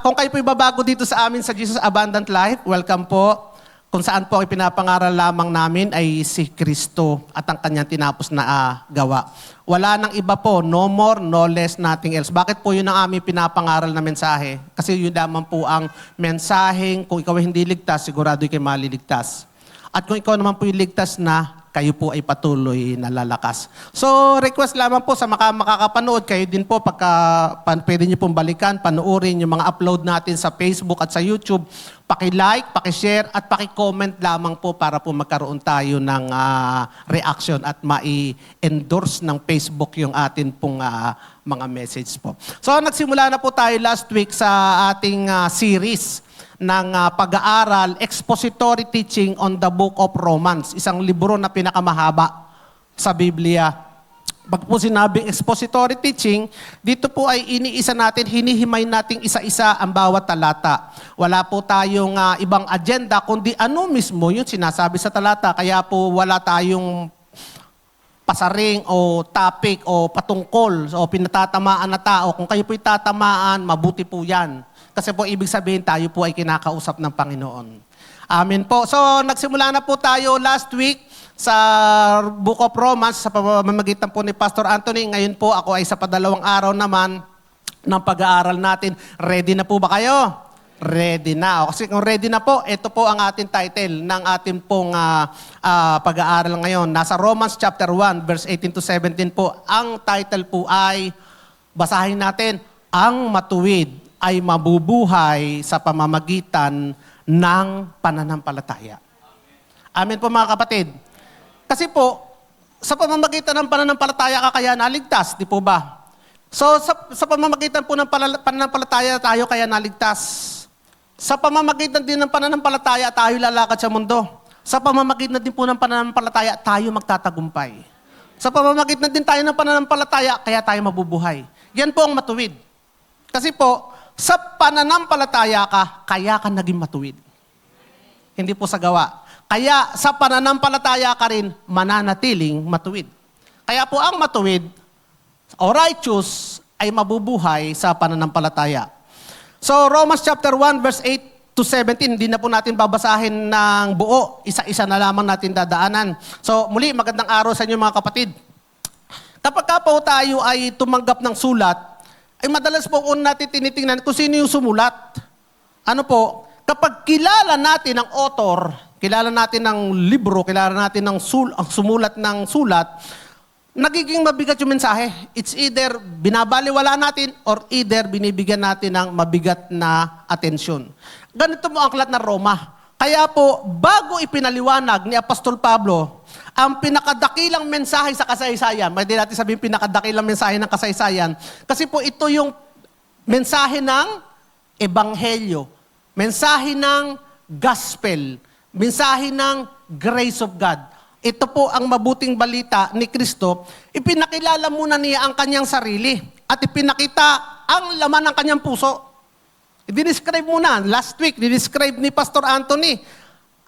Kung kayo po babago dito sa amin sa Jesus Abundant Life, welcome po. Kung saan po ipinapangaral lamang namin ay si Kristo at ang kanyang tinapos na gawa. Wala nang iba po, no more, no less, nothing else. Bakit po yun ang aming pinapangaral na mensahe? Kasi yun naman po ang mensaheng kung ikaw ay hindi ligtas, sigurado kayo maliligtas. At kung ikaw naman po yung ligtas na, kayo po ay patuloy na lalakas. So, request lamang po sa makakapanood, kayo din po, pwede nyo pong balikan, panoorin yung mga upload natin sa Facebook at sa YouTube. Paki-like, paki-share, at paki-comment lamang po para po magkaroon tayo ng reaction at mai-endorse ng Facebook yung atin pong mga message po. So, nagsimula na po tayo last week sa ating series ng pag-aaral, Expository Teaching on the Book of Romans. Isang libro na pinakamahaba sa Biblia. Pag po sinabing expository teaching, dito po ay iniisa natin, hinihimay natin isa-isa ang bawat talata. Wala po tayong ibang agenda, kundi ano mismo yung sinasabi sa talata. Kaya po wala tayong pasaring o topic o patungkol o pinatatamaan na tao. Kung kayo po'y tatamaan, mabuti po yan. Kasi po ibig sabihin tayo po ay kinakausap ng Panginoon. Amen po. So nagsimula na po tayo last week sa Book of Romans sa pamamagitan po ni Pastor Anthony. Ngayon po ako ay sa padalawang araw naman ng pag-aaral natin. Ready na po ba kayo? Ready na. Kasi kung ready na po, ito po ang ating title ng ating pong pag-aaral ngayon. Nasa Romans chapter 1 verse 18 to 17 po. Ang title po ay, basahin natin, Ang Matuwid ay mabubuhay sa pamamagitan ng pananampalataya. Amen po mga kapatid. Kasi po, sa pamamagitan ng pananampalataya ka kaya naligtas, di po ba? So, sa pamamagitan po ng pananampalataya tayo kaya naligtas. Sa pamamagitan din ng pananampalataya tayo lalakad sa mundo. Sa pamamagitan din po ng pananampalataya tayo magtatagumpay. Sa pamamagitan din tayo ng pananampalataya kaya tayo mabubuhay. Yan po ang matuwid. Kasi po, sa pananampalataya ka, kaya ka naging matuwid. Hindi po sa gawa. Kaya sa pananampalataya ka rin, mananatiling matuwid. Kaya po ang matuwid o righteous ay mabubuhay sa pananampalataya. So Romans chapter 1 verse 8 to 17, hindi na po natin babasahin ng buo. Isa-isa na lamang natin dadaanan. So muli, magandang araw sa inyo mga kapatid. Kapag po tayo ay tumanggap ng sulat, ay madalas po kung natin tinitingnan kung sino yung sumulat. Ano po, kapag kilala natin ang author, kilala natin ang libro, kilala natin ang sumulat ng sulat, nagiging mabigat yung mensahe. It's either binabaliwala natin or either binibigyan natin ng mabigat na atensyon. Ganito mo ang aklat ng Roma. Kaya po, bago ipinaliwanag ni Apostol Pablo ang pinakadakilang mensahe sa kasaysayan, pwede natin sabihin pinakadakilang mensahe ng kasaysayan, kasi po ito yung mensahe ng Ebanghelyo, mensahe ng Gospel, mensahe ng Grace of God. Ito po ang mabuting balita ni Kristo. Ipinakilala muna niya ang kanyang sarili at ipinakita ang laman ng kanyang puso. I-describe muna. Last week, i-describe ni Pastor Anthony.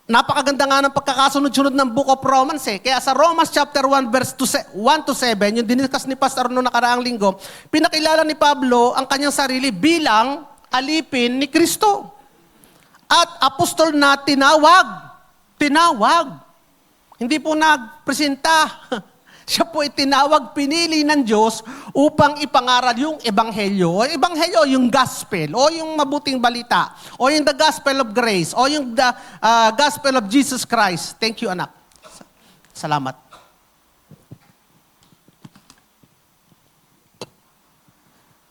Napakaganda nga ng pagkakasunod-sunod ng Book of Romans eh. Kaya sa Romans chapter 1 verse 1 to 7, yung diniscuss ni Pastor noong nakaraang linggo, pinakilala ni Pablo ang kanyang sarili bilang alipin ni Kristo. At apostol na tinawag. Hindi po nagpresenta. Siya po itinawag, pinili ng Diyos upang ipangaral yung Ebanghelyo. O Ebanghelyo, yung Gospel, o yung mabuting balita, o yung the Gospel of Grace, o yung the Gospel of Jesus Christ. Thank you, anak. Salamat.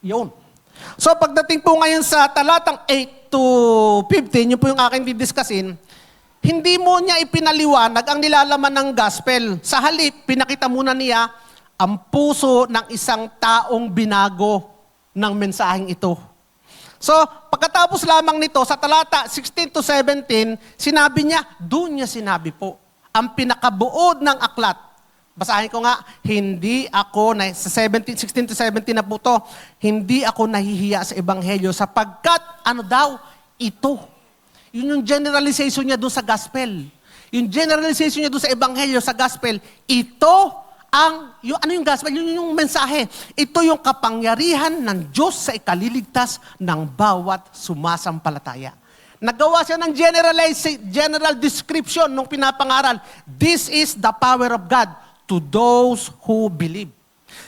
Yun. So pagdating po ngayon sa talatang 8 to 15, yun po yung aking didiscusin, hindi mo niya ipinaliwanag ang nilalaman ng gospel. Sa halip, pinakita muna niya ang puso ng isang taong binago ng mensaheng ito. So, pagkatapos lamang nito, sa talata 16 to 17, sinabi niya, doon niya sinabi po, ang pinakabuod ng aklat. Basahin ko nga, hindi ako, sa 16 to 17 na po to, hindi ako nahihiya sa Ebanghelyo sapagkat, ano daw, ito. Yun yung generalization niya doon sa gospel. Yung generalization niya doon sa Ebanghelyo, sa gospel, ito ano yung gospel? Yun yung mensahe. Ito yung kapangyarihan ng Diyos sa ikaliligtas ng bawat sumasampalataya. Nagawa siya ng general description nung pinapangaral. This is the power of God to those who believe.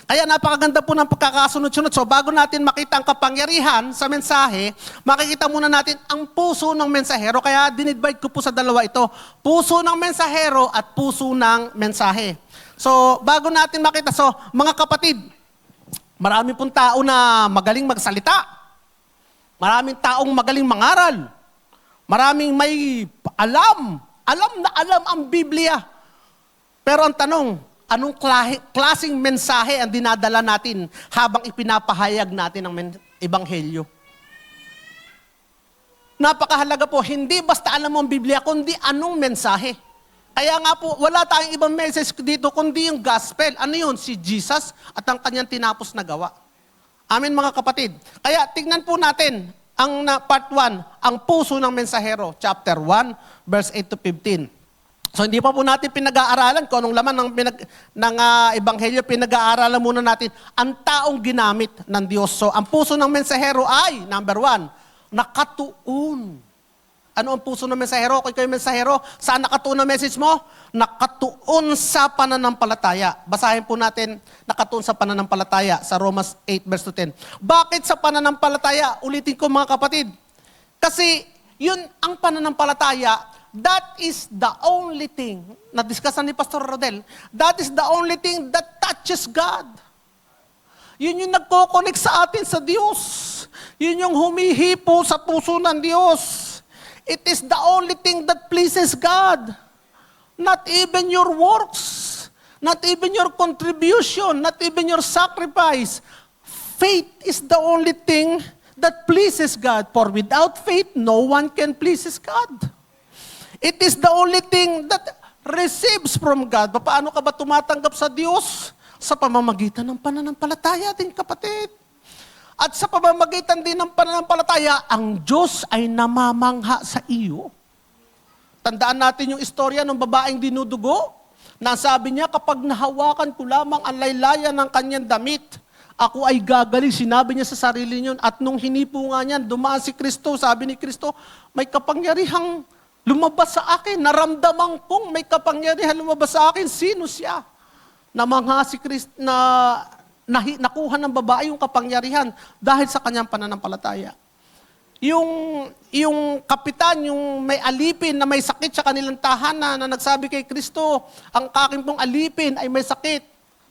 Kaya napakaganda po ng pagkakasunod-sunod. So bago natin makita ang kapangyarihan sa mensahe, makikita muna natin ang puso ng mensahero. Kaya dinidivide ko po sa dalawa ito. Puso ng mensahero at puso ng mensahe. So bago natin makita, so mga kapatid, marami pong tao na magaling magsalita. Maraming taong magaling mangaral. Maraming may alam. Alam na alam ang Biblia. Pero ang tanong, anong klaseng mensahe ang dinadala natin habang ipinapahayag natin ang ebanghelyo? Napakahalaga po, hindi basta alam mo ang Biblia, kundi anong mensahe. Kaya nga po, wala tayong ibang message dito, kundi yung gospel. Ano yun? Si Jesus at ang kanyang tinapos na gawa. Amen mga kapatid. Kaya tignan po natin ang part 1, ang puso ng mensahero, chapter 1, verse 8 to 15. So hindi pa po natin pinag-aaralan kung anong laman ng ebanghelyo, pinag-aaralan muna natin ang taong ginamit ng Diyos. So ang puso ng mensahero ay, number 1, nakatuon. Ano ang puso ng mensahero? Kung kayo mensahero, saan nakatuon ang message mo? Nakatuon sa pananampalataya. Basahin po natin, nakatuon sa pananampalataya sa Romans 8 verse 10. Bakit sa pananampalataya? Ulitin ko mga kapatid. Kasi yun ang pananampalataya, that is the only thing, na-discussan ni Pastor Rodel, that is the only thing that touches God. Yun yung nagko-connect sa atin sa Diyos. Yun yung humihipo sa puso ng Diyos. It is the only thing that pleases God. Not even your works, not even your contribution, not even your sacrifice. Faith is the only thing that pleases God. For without faith, no one can please God. It is the only thing that receives from God. Paano ka ba tumatanggap sa Diyos? Sa pamamagitan ng pananampalataya din, kapatid. At sa pamamagitan din ng pananampalataya, ang Diyos ay namamangha sa iyo. Tandaan natin yung istorya ng babaeng dinudugo. Nasabi niya, kapag nahawakan ko lamang ang laylayan ng kanyang damit, ako ay gagaling. Sinabi niya sa sarili niya. At nung hinipo nga niyan, dumaan si Kristo. Sabi ni Kristo, may kapangyarihang lumabas sa akin. Naramdaman kong may kapangyarihan lumabas sa akin. Sino siya? Namangha si Kristo nakuha ng babae yung kapangyarihan dahil sa kanyang pananampalataya. Yung kapitan, yung may alipin na may sakit sa kanilang tahanan na nagsabi kay Kristo, ang aking pong alipin ay may sakit.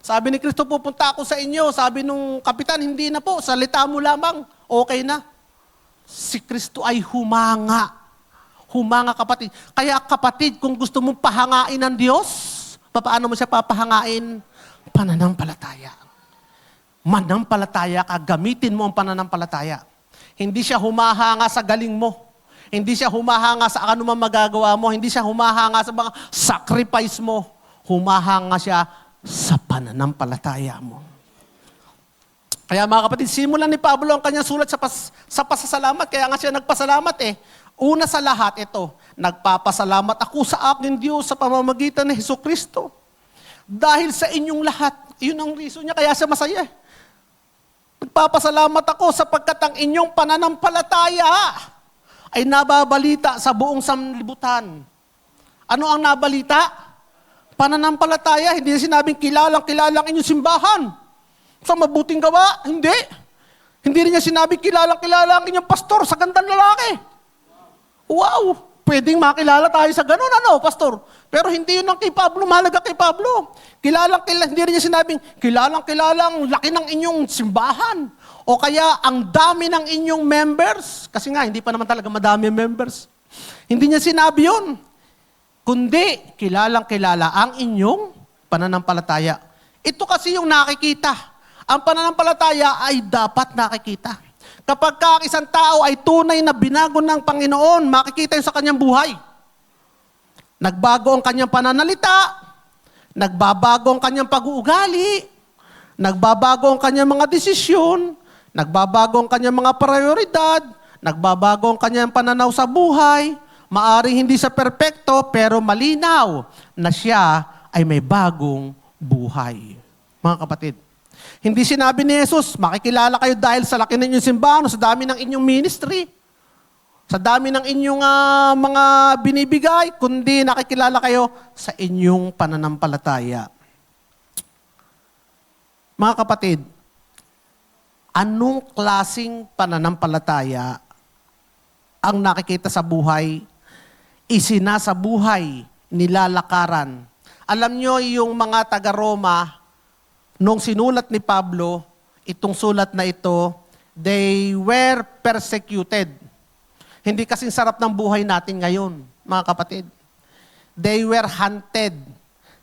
Sabi ni Kristo, pupunta ako sa inyo. Sabi nung kapitan, hindi na po, salita mo lamang, okay na. Si Kristo ay humanga. Humanga, kapatid. Kaya kapatid, kung gusto mong pahangain ng Diyos, paano mo siya papahangain? Pananampalataya. Manampalataya ka, gamitin mo ang pananampalataya. Hindi siya humahanga sa galing mo. Hindi siya humahanga sa anumang magagawa mo. Hindi siya humahanga sa mga sacrifice mo. Humahanga siya sa pananampalataya mo. Kaya mga kapatid, simulan ni Pablo ang kanyang sulat sa pasasalamat. Kaya nga siya nagpasalamat eh. Una sa lahat ito, nagpapasalamat ako sa aking Diyos sa pamamagitan ni Hesukristo. Dahil sa inyong lahat, yun ang reason niya, kaya siya masaya. Nagpapasalamat ako sapagkat ang inyong pananampalataya ay nababalita sa buong sanlibutan. Ano ang nabalita? Pananampalataya. Hindi na sinabing kilalang inyong simbahan. Sa mabuting gawa? Hindi. Hindi rin niya sinabing kilalang inyong pastor sa gandang lalaki. Wow! Pwedeng makilala tayo sa ganun, pastor? Pero hindi yun ang kay Pablo, mahalaga kay Pablo. Hindi rin niya sinabing, kilalang laki ng inyong simbahan. O kaya, ang dami ng inyong members. Kasi nga, hindi pa naman talaga madami members. Hindi niya sinabi yun. Kundi, kilalang ang inyong pananampalataya. Ito kasi yung nakikita. Ang pananampalataya ay dapat nakikita. Kapag isang tao ay tunay na binago ng Panginoon, makikita yun sa kanyang buhay. Nagbago ang kanyang pananalita, nagbabago ang kanyang pag-uugali, nagbabago ang kanyang mga desisyon, nagbabago ang kanyang mga prioridad, nagbabago ang kanyang pananaw sa buhay. Maaring hindi siya perpekto, pero malinaw na siya ay may bagong buhay. Mga kapatid, hindi sinabi ni Jesus, makikilala kayo dahil sa laki ng inyong simbahan o sa dami ng inyong ministry, sa dami ng inyong mga binibigay, kundi nakikilala kayo sa inyong pananampalataya. Mga kapatid, anong klaseng pananampalataya ang nakikita sa buhay, isinasabuhay, nilalakaran? Alam nyo, yung mga taga-Roma, nung sinulat ni Pablo, itong sulat na ito, they were persecuted. Hindi kasing sarap ng buhay natin ngayon, mga kapatid. They were hunted.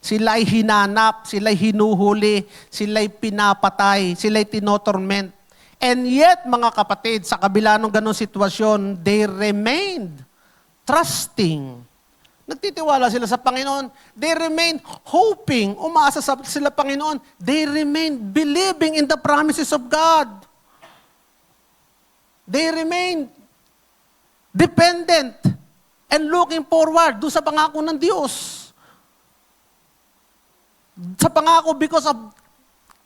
Sila'y hinanap, sila'y hinuhuli, sila'y pinapatay, sila'y tinotorment. And yet, mga kapatid, sa kabila ng ganong sitwasyon, they remained trusting. Nagtitiwala sila sa Panginoon. They remained hoping, umaasa sila Panginoon. They remained believing in the promises of God. They remained dependent and looking forward doon sa pangako ng Diyos. Sa pangako because of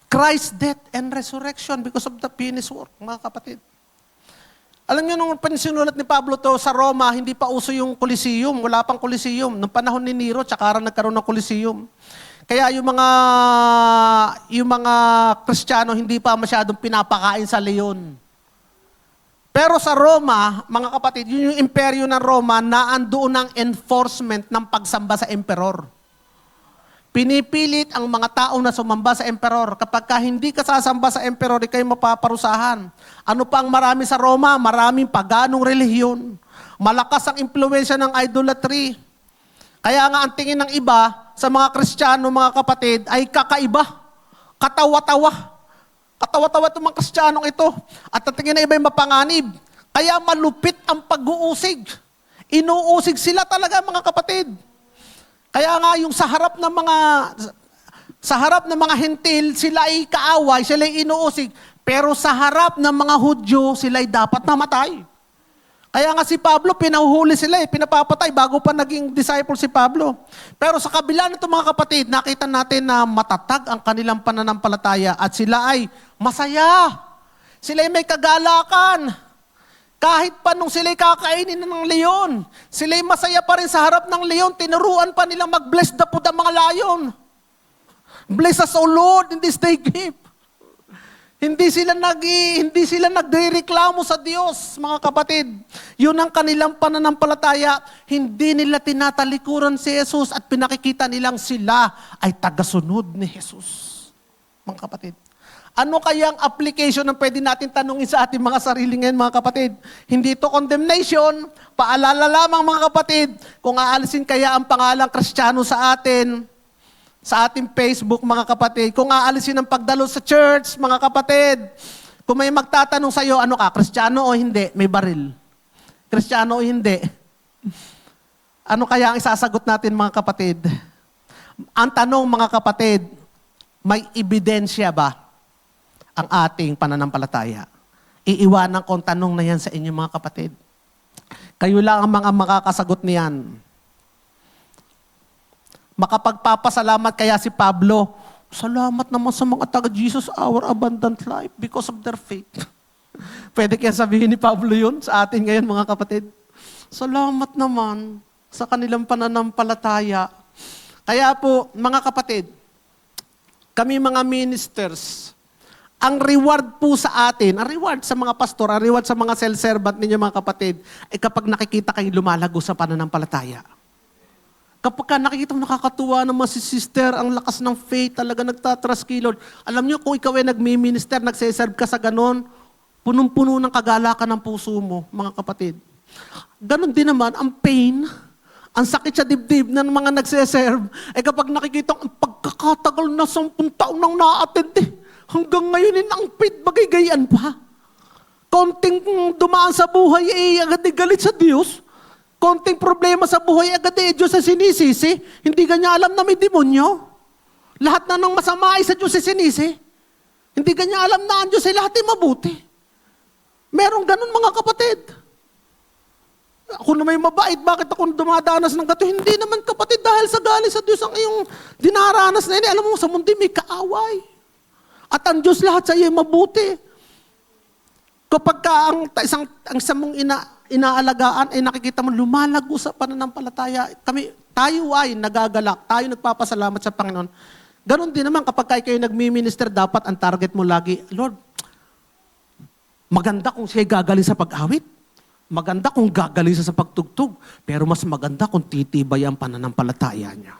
Christ's death and resurrection, because of the finished work, mga kapatid. Alam niyo, nung pansinulat ni Pablo to sa Roma, hindi pa uso yung Coliseum, wala pang Coliseum. Nung panahon ni Nero, tsaka nagkaroon ng Coliseum. Kaya yung mga Kristiyano hindi pa masyadong pinapakain sa leon. Pero sa Roma, mga kapatid, yun yung imperyo ng Roma, naandoon ang enforcement ng pagsamba sa emperor. Pinipilit ang mga tao na sumamba sa emperor. Kapag hindi ka sasamba sa emperor, ikay mapaparusahan. Ano pa ang marami sa Roma? Maraming paganong relihiyon. Malakas ang impluwensya ng idolatry. Kaya nga ang tingin ng iba sa mga Kristiyano, mga kapatid, ay kakaiba. Katawa-tawa. Katawa-tawa itong mga Kristiyanong ito. At ang tingin na iba ay mapanganib. Kaya malupit ang pag-uusig. Inuusig sila talaga, mga kapatid. Kaya nga yung sa harap ng mga hentil, sila ay kaaway, sila ay inuusig. Pero sa harap ng mga Hudyo, sila ay dapat namatay. Kaya nga si Pablo, pinahuhuli sila, pinapapatay bago pa naging disciple si Pablo. Pero sa kabila nito, mga kapatid, nakita natin na matatag ang kanilang pananampalataya at sila ay masaya. Sila ay may kagalakan. Kahit pa nung sila'y kakainin ng leon, sila'y masaya pa rin sa harap ng leon, tinuruan pa nilang mag-bless the food ang mga lion. Bless us, O Lord, in this day gift. Hindi sila nagrereklamo sa Diyos, mga kapatid. Yun ang kanilang pananampalataya. Hindi nila tinatalikuran si Jesus at pinakikita nilang sila ay tagasunod ni Jesus. Mga kapatid. Ano kayang application ng pwede natin tanungin sa ating mga sarili ngayon, mga kapatid? Hindi ito condemnation, paalala lamang, mga kapatid, kung aalisin kaya ang pangalang Kristiyano sa atin, sa ating Facebook, mga kapatid, kung aalisin ang pagdalo sa church, mga kapatid, kung may magtatanong sa iyo, ano ka, Kristiyano o hindi, may baril. Kristiyano o hindi. Ano kaya ang isasagot natin, mga kapatid? Ang tanong, mga kapatid, may ebidensya ba ang ating pananampalataya? Iiwanan ko ang tanong na yan sa inyo, mga kapatid. Kayo lang ang mga makakasagot niyan. Makapagpapasalamat kaya si Pablo, salamat naman sa mga taga-Jesus Our Abundant Life because of their faith. Pwede kaya sabihin ni Pablo yun sa atin ngayon, mga kapatid. Salamat naman sa kanilang pananampalataya. Kaya po, mga kapatid, kami mga ministers, ang reward po sa atin, ang reward sa mga pastor, ang reward sa mga self-servant ninyo, mga kapatid, ay kapag nakikita kayo lumalago sa pananampalataya. Kapag nakikita mo nakakatuwa naman si sister, ang lakas ng faith, talaga nagtatrust kay Lord. Alam niyo, kung ikaw ay nagmi-minister, nagsiserve ka sa ganon, punong-puno ng kagalakan ng puso mo, mga kapatid. Ganon din naman, ang pain, ang sakit sa dibdib ng mga nagsiserve, ay kapag nakikita ang pagkakatagal na 10 taon nang na-attend hanggang ngayon ang faith bagay-gayan pa. Konting dumaan sa buhay, agad galit sa Diyos. Konting problema sa buhay, agad Diyos sa sinisisi. Hindi kanya alam na may demonyo. Lahat na ng masama ay sa Diyos sa sinisi. Hindi kanya alam na ang Diyos ay lahat ay mabuti. Merong ganun, mga kapatid. Ako na may mabait, bakit ako dumadanas ng gato? Hindi naman kapatid, dahil sa galing sa Diyos ang iyong dinaranas na yun. Alam mo, sa mundo may kaaway. At ang Diyos lahat sa iyo ay mabuti. Kapag ka ang isang mong inaalagaan ay nakikita mo lumalago sa pananampalataya, tayo ay nagagalak, tayo nagpapasalamat sa Panginoon. Ganon din naman kapag kayo nagmi-minister, dapat ang target mo lagi, Lord, maganda kung siya gagaling sa pag-awit. Maganda kung gagaling siya sa pagtugtog. Pero mas maganda kung titibay ang pananampalataya niya.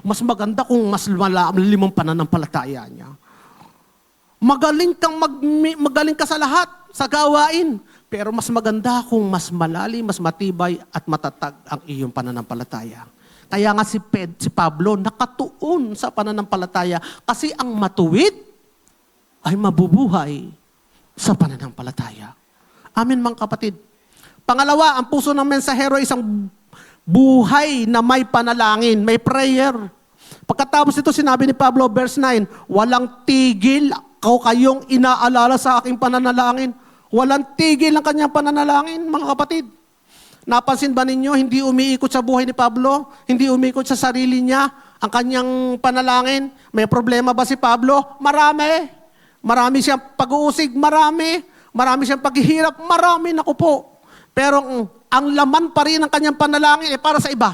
Mas maganda kung mas malalim ang pananampalataya niya. Magaling ka sa lahat, sa gawain. Pero mas maganda kung mas malalim, mas matibay at matatag ang iyong pananampalataya. Kaya nga si Pablo nakatuon sa pananampalataya kasi ang matuwid ay mabubuhay sa pananampalataya. Amen mga kapatid. Pangalawa, ang puso ng mensahero ay isang buhay na may panalangin, may prayer. Pagkatapos ito, sinabi ni Pablo, verse 9, walang tigil kayong inaalala sa aking pananalangin. Walang tigil ang kanyang pananalangin, mga kapatid. Napansin ba ninyo, hindi umiikot sa buhay ni Pablo? Hindi umiikot sa sarili niya ang kanyang panalangin? May problema ba si Pablo? Marami. Marami siyang pag-uusig, marami. Marami siyang paghihirap, marami, naku po. Pero ang laman pa rin ng kanyang panalangin ay para sa iba.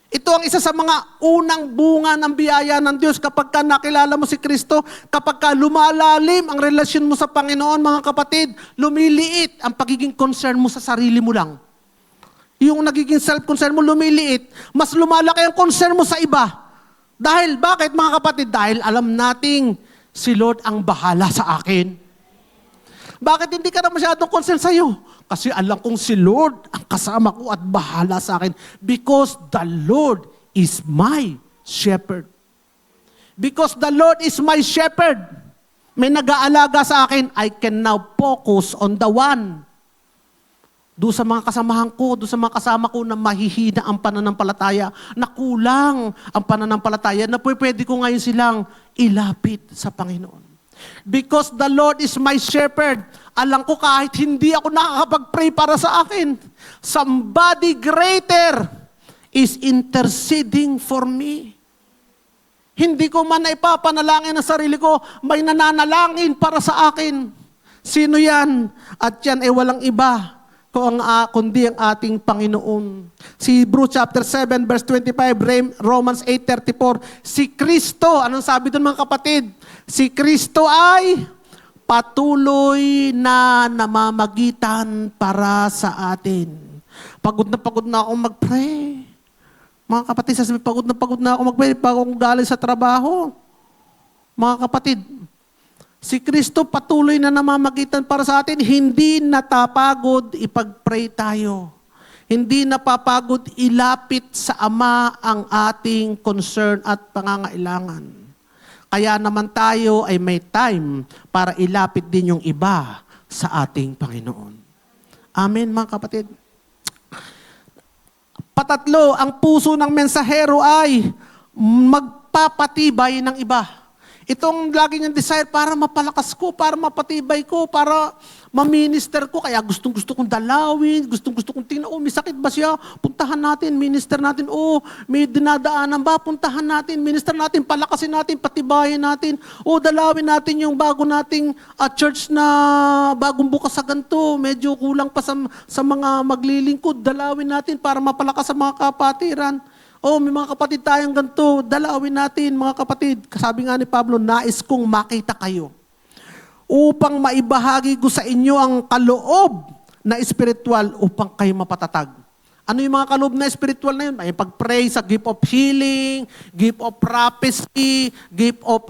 Ito ang isa sa mga unang bunga ng biyaya ng Diyos kapag ka nakilala mo si Kristo, kapag ka lumalalim ang relasyon mo sa Panginoon, mga kapatid, lumiliit ang pagiging concern mo sa sarili mo lang. Yung nagiging self-concern mo lumiliit, mas lumalaki ang concern mo sa iba. Dahil, bakit mga kapatid? Dahil alam nating si Lord ang bahala sa akin. Bakit hindi ka na masyadong concern sa'yo? Kasi alam kong si Lord ang kasama ko at bahala sa akin. Because the Lord is my shepherd. Because the Lord is my shepherd. May nag-aalaga sa akin, I can now focus on the one. Doon sa mga kasamahan ko, doon sa mga kasama ko na mahihina ang pananampalataya, na kulang ang pananampalataya, na pwede ko ngayon silang ilapit sa Panginoon. Because the Lord is my shepherd, alam ko kahit hindi ako nakakapag-pray para sa akin, somebody greater is interceding for me. Hindi ko man ipapanalangin ang sarili ko, may nananalangin para sa akin. Sino yan? At yan ay walang iba kundi ang ating Panginoon. Si Hebrews chapter 7 verse 25, Romans 8:34, si Kristo, anong sabi doon mga kapatid? Si Kristo ay patuloy na namamagitan para sa atin. Pagod na ako mag-pray. Mga kapatid, sasabihin, pagod na ako mag-pray bago ako galing sa trabaho. Mga kapatid, si Kristo patuloy na namamagitan para sa atin, hindi natapagod ipag-pray tayo. Hindi napapagod ilapit sa Ama ang ating concern at pangangailangan. Kaya naman tayo ay may time para ilapit din yung iba sa ating Panginoon. Amen mga kapatid. Patatlo, ang puso ng mensahero ay magpapatibay ng iba. Itong lagi niyang desire para mapalakas ko, para mapatibay ko, para ma-minister ko. Kaya gustong-gusto kong dalawin, gustong-gusto kong tingnan, may sakit ba siya? Puntahan natin, minister natin. May dinadaanan ba? Puntahan natin, minister natin, palakasin natin, patibayin natin. Dalawin natin yung bago nating church na bagong bukas sa ganito. Medyo kulang pa sa mga maglilingkod. Dalawin natin para mapalakas sa mga kapatiran. May mga kapatid tayong ganito, dalawin natin mga kapatid. Sabi nga ni Pablo, nais kong makita kayo upang maibahagi ko sa inyo ang kaloob na espiritual upang kayo mapatatag. Ano yung mga kaloob na espiritual na yun? Ay pag-pray sa gift of healing, gift of prophecy, gift of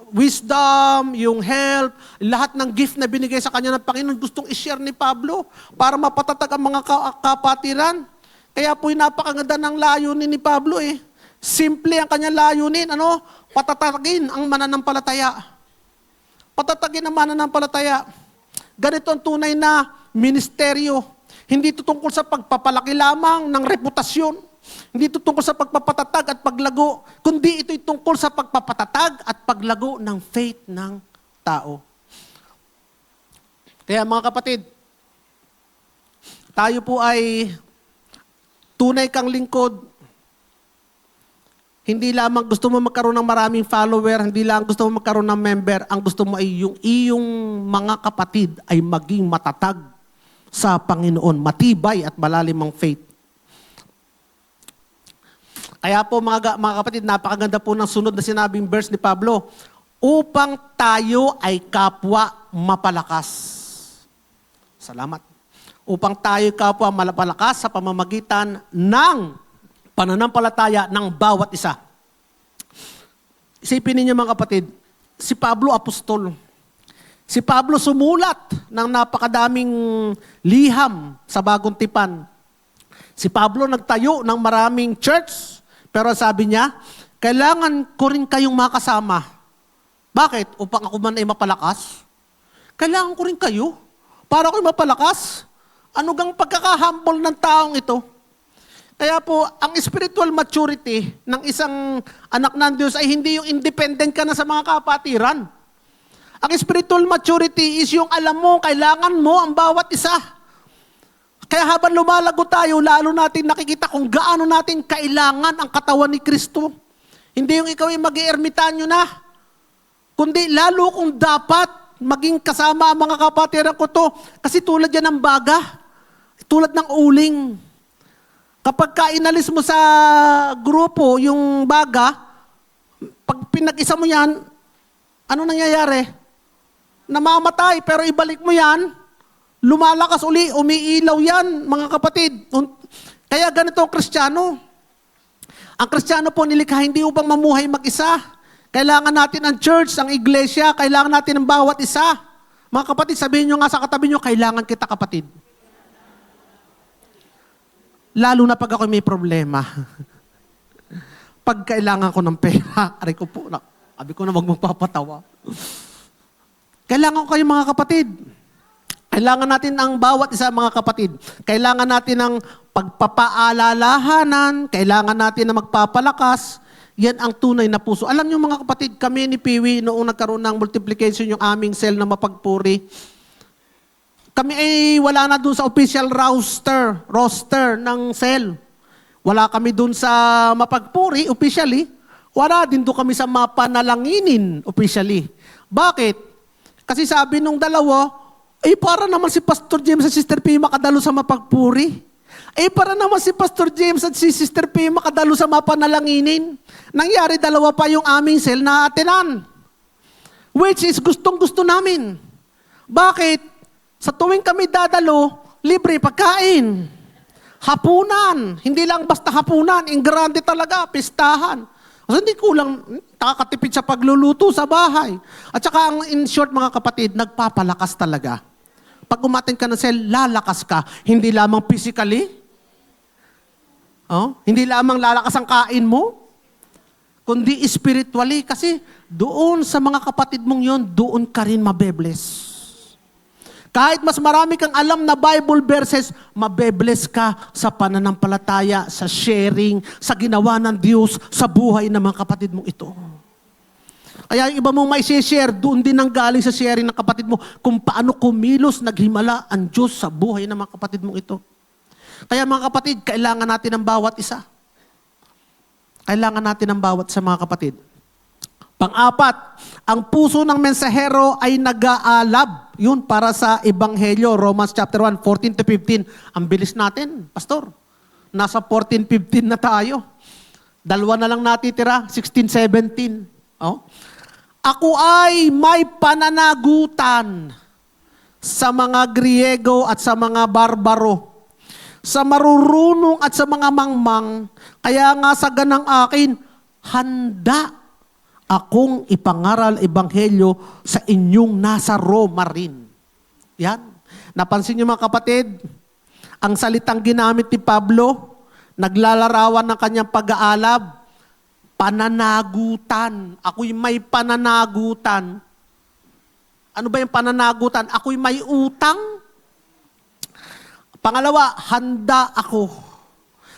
wisdom, yung health, lahat ng gift na binigay sa kanya ng Panginoon, gustong i-share ni Pablo para mapatatag ang mga kapatiran. Kaya po'y napakaganda ng layunin ni Pablo eh. Simple ang kanyang layunin, patatagin ang mananampalataya. Patatagin ang mananampalataya. Ganito ang tunay na ministeryo. Hindi ito tungkol sa pagpapalaki lamang ng reputasyon. Hindi ito tungkol sa pagpapatatag at paglago. Kundi ito'y tungkol sa pagpapatatag at paglago ng faith ng tao. Kaya mga kapatid, tayo po ay tunay kang lingkod. Hindi lamang gusto mo magkaroon ng maraming follower, hindi lang gusto mo magkaroon ng member, ang gusto mo ay yung iyong mga kapatid ay maging matatag sa Panginoon, matibay at malalim ang faith. Kaya po mga kapatid, napakaganda po ng sunod na sinabing verse ni Pablo, upang tayo ay kapwa mapalakas. Salamat. Upang tayo kapwa mapalakas sa pamamagitan ng pananampalataya ng bawat isa. Isipin ninyo mga kapatid, si Pablo apostol. Si Pablo sumulat ng napakadaming liham sa Bagong Tipan. Si Pablo nagtayo ng maraming church, pero sabi niya, kailangan ko rin kayong makasama. Bakit? Upang ako man ay mapalakas? Kailangan ko rin kayo para ako'y mapalakas. Ano gang pagkakahumble ng taong ito? Kaya po, ang spiritual maturity ng isang anak ng Diyos ay hindi yung independent ka na sa mga kapatiran. Ang spiritual maturity is yung alam mo, kailangan mo ang bawat isa. Kaya habang lumalago tayo, lalo natin nakikita kung gaano natin kailangan ang katawan ni Kristo. Hindi yung ikaw yung mag-i-ermitanyo na, kundi lalo kung dapat maging kasama ang mga kapatiran ko to. Kasi tulad yan ng baga, tulad ng uling. Kapag ka inalis mo sa grupo yung baga, pag pinag-isa mo yan, ano nangyayari? Namamatay, pero ibalik mo yan, lumalakas uli, umiilaw yan, mga kapatid. Kaya ganito ang Kristiyano. Ang Kristiyano po nilikha hindi upang mamuhay mag-isa. Kailangan natin ang church, ang iglesia, kailangan natin ang bawat isa. Mga kapatid, sabihin nyo nga sa katabi nyo, kailangan kita kapatid. Lalo na pag ako may problema. Pag kailangan ko ng pera, aray ko po, sabi ko na wag magpapatawa. Kailangan ko kayo mga kapatid. Kailangan natin ang bawat isa mga kapatid. Kailangan natin ang pagpapaalalahanan, kailangan natin na magpapalakas. Yan ang tunay na puso. Alam niyo mga kapatid, kami ni Piwi noong nagkaroon ng multiplication yung aming cell na mapagpuri, kami ay wala na dun sa official roster ng cell. Wala kami dun sa mapagpuri officially. Wala din doon kami sa mapanalanginin officially. Bakit? Kasi sabi nung dalawa, para naman si Pastor James at Sister P makadalo sa mapagpuri. Para naman si Pastor James at si Sister P makadalo sa mapanalanginin. Nangyari dalawa pa yung aming cell na atinan. Which is gustong-gusto namin. Bakit? Sa tuwing kami dadalo, libre pagkain. Hapunan. Hindi lang basta hapunan. Ingrande talaga. Pistahan. Kasi hindi kulang, nakakatipid sa pagluluto sa bahay. At saka, in short mga kapatid, nagpapalakas talaga. Pag umatin ka ng cell, lalakas ka. Hindi lamang physically. Hindi lamang lalakas ang kain mo. Kundi spiritually. Kasi doon sa mga kapatid mong yon, doon ka rin mabebless. Kahit mas marami kang alam na Bible verses, mabebless ka sa pananampalataya, sa sharing, sa ginawa ng Diyos, sa buhay ng mga kapatid mong ito. Kaya yung iba mong may share, doon din ang galing sa sharing ng kapatid mo kung paano kumilos, naghimala ang Diyos sa buhay ng mga kapatid mong ito. Kaya mga kapatid, kailangan natin ng bawat isa. Kailangan natin ng bawat sa mga kapatid. Pang-apat, ang puso ng mensahero ay nag-aalab. Yun, para sa Ebanghelyo, Romans chapter 1, 14 to 15. Ang bilis natin, Pastor. Nasa 14, 15 na tayo. Dalawa na lang natitira, 16, 17. Ako ay may pananagutan sa mga Griego at sa mga barbaro, sa marurunong at sa mga mangmang, kaya nga sa ganang akin, handa akong ipangaral ebanghelyo sa inyong nasa Roma rin. Yan. Napansin niyo mga kapatid, ang salitang ginamit ni Pablo, naglalarawan ng kanyang pag-aalab, pananagutan. Ako'y may pananagutan. Ano ba yung pananagutan? Ako'y may utang. Pangalawa, handa ako.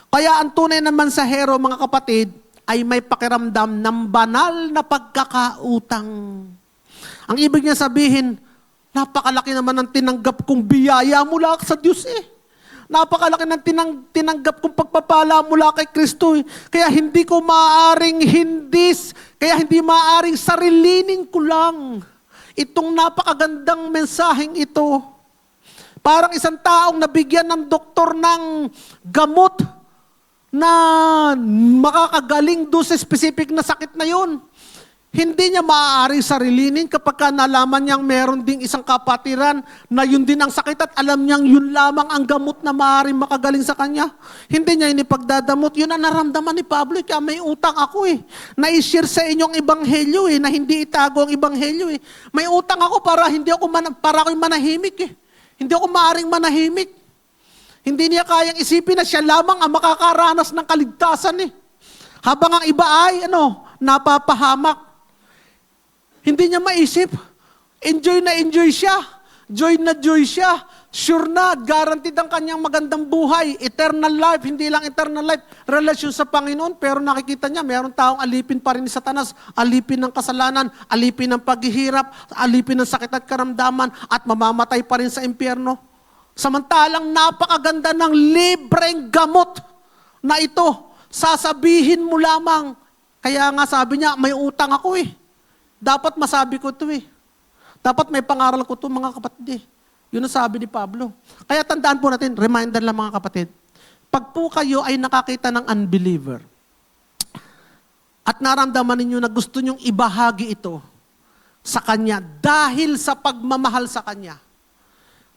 Kaya ang tunay na mensahero, mga kapatid, ay may pakiramdam ng banal na pagkakautang. Ang ibig niya sabihin, napakalaki naman ang tinanggap kong biyaya mula sa Diyos eh. Napakalaki ng tinanggap kong pagpapala mula kay Kristo. Kaya hindi maaring sarilinin ko lang itong napakagandang mensaheng ito. Parang isang taong nabigyan ng doktor ng gamot na makakagaling doon sa specific na sakit na yun. Hindi niya maaaring sarilinin kapag nalaman niyang meron ding isang kapatiran na yun din ang sakit at alam niyang yun lamang ang gamot na maaaring makagaling sa kanya. Hindi niya inipagdadamot. Yun ang naramdaman ni Pablo. Kaya may utang ako Na-share sa inyong ebanghelyo na hindi itago ang ebanghelyo May utang ako para ako'y manahimik Hindi ako maaaring manahimik. Hindi niya kayang isipin na siya lamang ang makakaranas ng kaligtasan Habang ang iba ay napapahamak. Hindi niya maisip. Enjoy na enjoy siya. Joy na joy siya. Sure na, guaranteed ang kanyang magandang buhay. Eternal life, hindi lang eternal life. Relasyon sa Panginoon, pero nakikita niya, mayroong taong alipin pa rin ni Satanas. Alipin ng kasalanan, alipin ng paghihirap, alipin ng sakit at karamdaman, at mamamatay pa rin sa impyerno. Samantalang napakaganda ng libreng gamot na ito. Sasabihin mo lamang. Kaya nga sabi niya, may utang ako Dapat masabi ko ito Dapat may pangaral ko ito mga kapatid Yun ang sabi ni Pablo. Kaya tandaan po natin, reminder lang mga kapatid. Pag po kayo ay nakakita ng unbeliever at naramdaman ninyo na gusto nyong ibahagi ito sa kanya dahil sa pagmamahal sa kanya.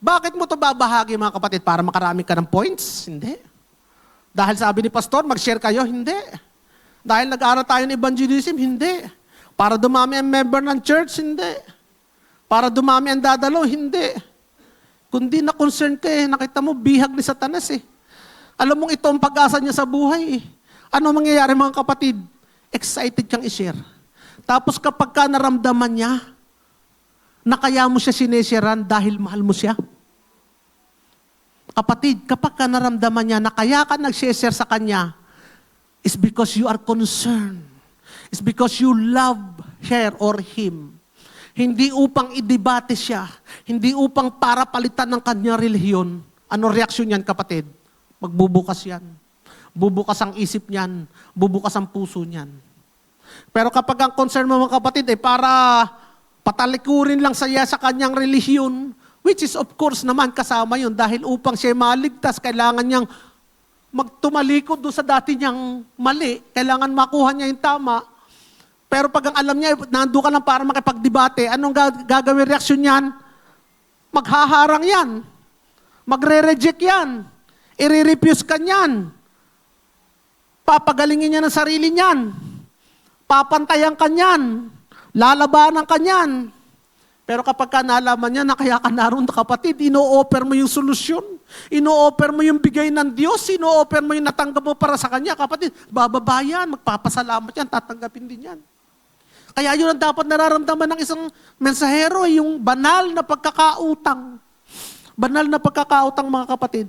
Bakit mo ito babahagi mga kapatid? Para makarami ka ng points? Hindi. Dahil sabi ni Pastor, mag-share kayo? Hindi. Dahil nag-aaral tayo ng evangelism? Hindi. Para dumami ang member ng church? Hindi. Para dumami ang dadalo? Hindi. Kundi na concern ka nakita mo, bihag ni Satanas Alam mong ito ang pag-asa niya sa buhay Ano mangyayari mga kapatid? Excited kang i-share. Tapos kapag ka naramdaman niya, na kaya mo siya sinesharean dahil mahal mo siya. Kapatid, kapag ka naramdaman niya na kaya ka nag-share sa kanya, is because you are concerned. It's because you love her or him. Hindi upang idebate siya. Hindi upang para palitan ng kanyang relihiyon. Ano reaksyon yan, kapatid? Magbubukas yan. Bubukas ang isip niyan. Bubukas ang puso niyan. Pero kapag ang concern mo mga kapatid para patalikurin lang saya sa kanyang relihiyon, which is of course naman kasama yun dahil upang siya maligtas, kailangan niyang magtumalikod doon sa dati niyang mali. Kailangan makuha niya yung tama. Pero pag ang alam niya, nando ka lang para makipagdebate, anong gagawin reaksyon niyan? Maghaharang yan. Magre-reject yan. I-refuse ka niyan. Papagalingin niya ng sarili niyan. Papantayan ka niyan. Lalabanan ka niyan. Pero kapag ka nalaman niya na kaya ka naroon kapatid, ino-offer mo yung solusyon. Ino-offer mo yung bigay ng Diyos. Ino-offer mo yung natanggap mo para sa Kanya. Kapatid, bababayan, magpapasalamat yan, tatanggapin din yan. Kaya yun ang dapat nararamdaman ng isang mensahero, yung banal na pagkakautang. Banal na pagkakautang mga kapatid.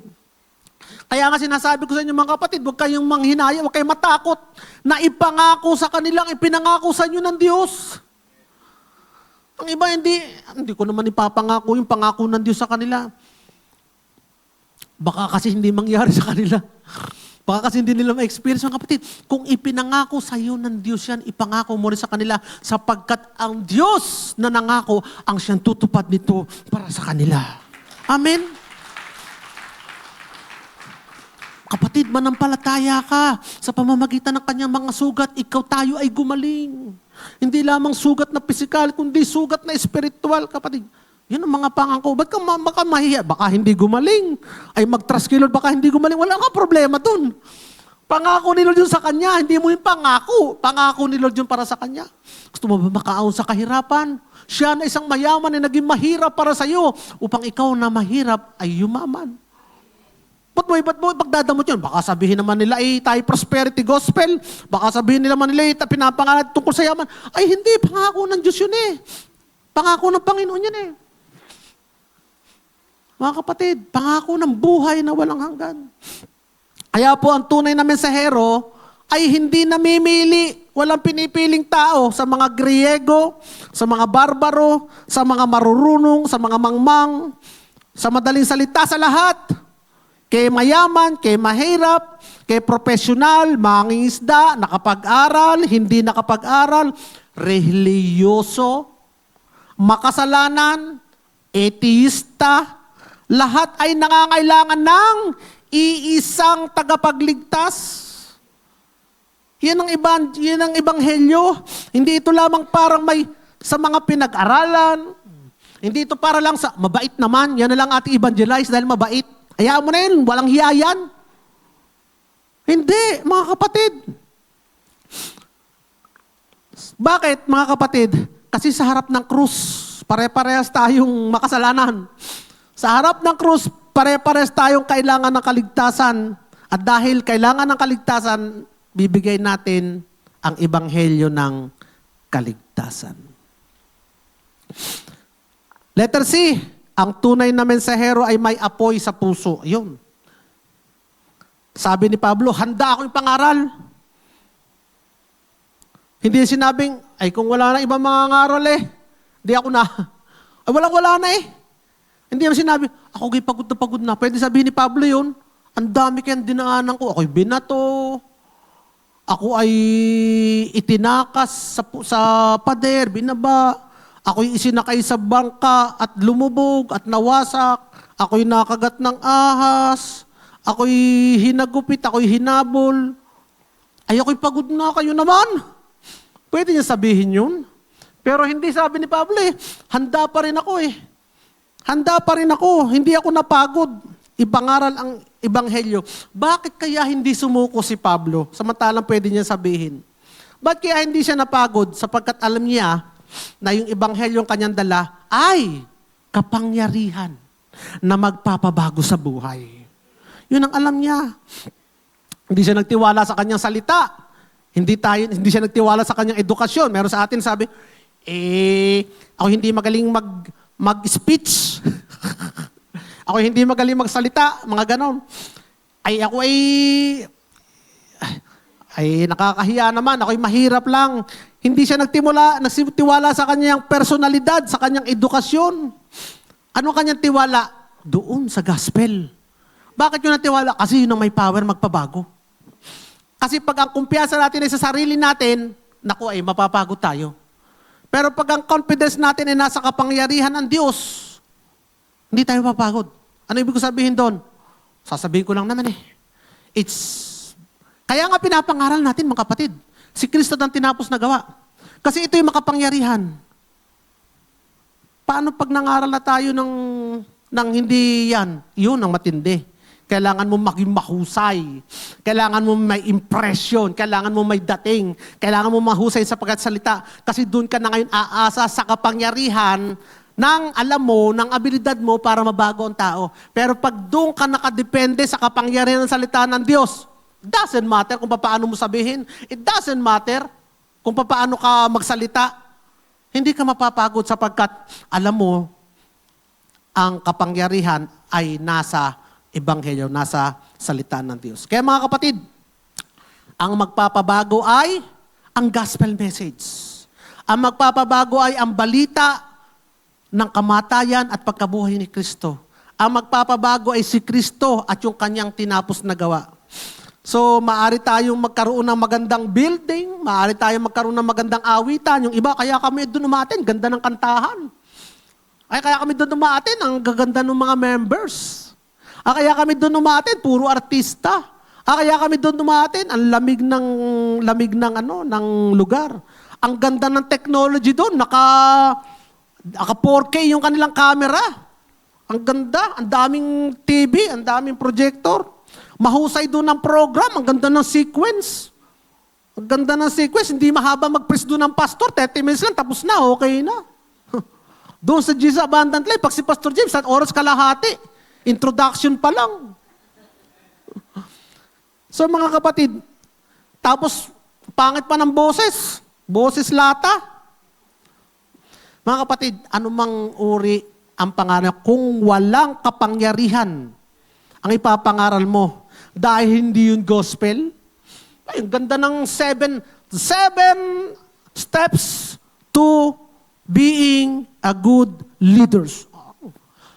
Kaya nga sinasabi ko sa inyo mga kapatid, huwag kayong manghinaya, huwag kayong matakot na ipangako sa kanilang ipinangako sa inyo ng Diyos. Ang iba hindi ko naman ipapangako yung pangako ng Diyos sa kanila. Baka kasi hindi mangyari sa kanila. Baka kasi hindi nila ma-experience. Mga kapatid, kung ipinangako sa iyo ng Diyos yan, ipangako mo rin sa kanila sapagkat ang Diyos na nangako ang siyang tutupad nito para sa kanila. Amen? Kapatid, manampalataya ka sa pamamagitan ng kanyang mga sugat, ikaw tayo ay gumaling. Hindi lamang sugat na pisikal, kundi sugat na espiritual, kapatid. Yan ang mga pangako. Ba't ka mahiya? Baka hindi gumaling. Ay mag-trust kay Lord, baka hindi gumaling. Wala kang problema dun. Pangako ni Lord yun sa kanya. Hindi mo yung pangako. Pangako ni Lord yun para sa kanya. Gusto mo ba makaahon sa kahirapan? Siya na isang mayaman na naging mahirap para sa iyo upang ikaw na mahirap ay yumaman. Ba't mo pagdadamot yun? Baka sabihin naman nila, tayo prosperity gospel. Baka sabihin nila naman nila, pinapangalan tungkol sa yaman. Ay hindi, pangako ng Diyos yun Pangako ng Panginoon yun Mga kapatid, pangako ng buhay na walang hanggan. Kaya po ang tunay na mensahero ay hindi namimili, walang pinipiling tao sa mga Griego, sa mga barbaro, sa mga marurunong, sa mga mangmang, sa madaling salita sa lahat. kay mayaman, kay mahirap, kay profesional, mangingisda, nakapag-aral, hindi nakapag-aral, reliyoso, makasalanan, ateista, lahat ay nangangailangan ng iisang tagapagligtas. Yan ang ebanghelyo. Hindi ito lamang parang may sa mga pinag-aralan. Hindi ito para lang sa mabait naman. Yan na lang ating evangelize dahil mabait. Hayaan mo na yun, walang hiya yan. Hindi, mga kapatid. Bakit, mga kapatid? Kasi sa harap ng krus, pare-parehas tayong makasalanan. Sa harap ng krus, pare-parehas tayong kailangan ng kaligtasan. At dahil kailangan ng kaligtasan, bibigay natin ang ebanghelyo ng kaligtasan. Letter C, ang tunay na mensahero ay may apoy sa puso. Yun. Sabi ni Pablo, handa akong pangaral. Hindi sinabing, ay kung wala na ibang mga ngaral di ako na. Ay wala na Hindi naman sinabi, ako pagod na. Pwede sabihin ni Pablo yun, ang dami kayang dinaanan ko. Ako'y binato. Ako ay itinakas sa pader, binaba. Ako'y isinakay sa bangka at lumubog at nawasak. Ako'y nakagat ng ahas. Ako'y hinagupit, ako'y hinabol. Ay, ako'y pagod na, kayo naman. Pwede niya sabihin yun. Pero hindi sabi ni Pablo handa pa rin ako Handa pa rin ako, hindi ako napagod. Ipangaral ang ebanghelyo. Bakit kaya hindi sumuko si Pablo? Samantalang pwede niya sabihin. Bakit kaya hindi siya napagod? Sapagkat alam niya na yung ebanghelyong kanyang dala ay kapangyarihan na magpapabago sa buhay. Yun ang alam niya. Hindi siya nagtiwala sa kanyang salita. Hindi siya nagtiwala sa kanyang edukasyon. Meron sa atin sabi, ako hindi magaling mag-speech. Ako hindi magaling magsalita, mga ganon. Ako nakakahiya naman, ako'y mahirap lang. Hindi siya nagtiwala sa kanyang personalidad, sa kanyang edukasyon. Ano kanyang tiwala? Doon sa gospel. Bakit yun natiwala? Kasi yun ang may power magpabago. Kasi pag ang kumpiyansa natin ay sa sarili natin, mapapagod tayo. Pero pag ang confidence natin ay nasa kapangyarihan ng Diyos, hindi tayo mapapagod. Ano ibig ko sabihin doon? Sasabihin ko lang naman Kaya nga pinapangaral natin, mga kapatid. Si Kristo ang tinapos na gawa. Kasi ito yung makapangyarihan. Paano pag nangaral na tayo ng hindi yan? Yun ang matindi. Kailangan mo maging mahusay. Kailangan mo may impression. Kailangan mo may dating. Kailangan mo mahusay sa pagkasalita. Kasi doon ka na ngayon aasa sa kapangyarihan ng alam mo, ng abilidad mo para mabago ang tao. Pero pag doon ka nakadepende sa kapangyarihan ng salita ng Diyos, it doesn't matter kung paano mo sabihin. It doesn't matter kung paano ka magsalita. Hindi ka mapapagod sapagkat alam mo, ang kapangyarihan ay nasa ebanghelyo, nasa salita ng Diyos. Kaya mga kapatid, ang magpapabago ay ang gospel message. Ang magpapabago ay ang balita ng kamatayan at pagkabuhay ni Kristo. Ang magpapabago ay si Kristo at yung kanyang tinapos na gawa. So, maaari tayong magkaroon ng magandang building, maaari tayong magkaroon ng magandang awitan. Yung iba, kaya kami doon umatin, ganda ng kantahan. Kaya kami doon umatin, ang gaganda ng mga members. Kaya kami doon umatin, puro artista. Kaya kami doon umatin, ang lamig ng lugar. Ang ganda ng technology doon, naka 4K yung kanilang camera. Ang ganda, ang daming TV, ang daming projector. Mahusay doon ang program, ang ganda ng sequence. Ang ganda ng sequence, hindi mahaba mag-preach doon ng pastor, 30 minutes lang, tapos na, okay na. Doon sa Jesus Abundant Life, pag si Pastor James, at oras kalahati, introduction pa lang. So mga kapatid, tapos pangit pa ng boses lata. Mga kapatid, anumang uri ang pangaral, kung walang kapangyarihan ang ipapangaral mo, dahil hindi yun gospel, ay, ang ganda ng 7 steps to being a good leaders.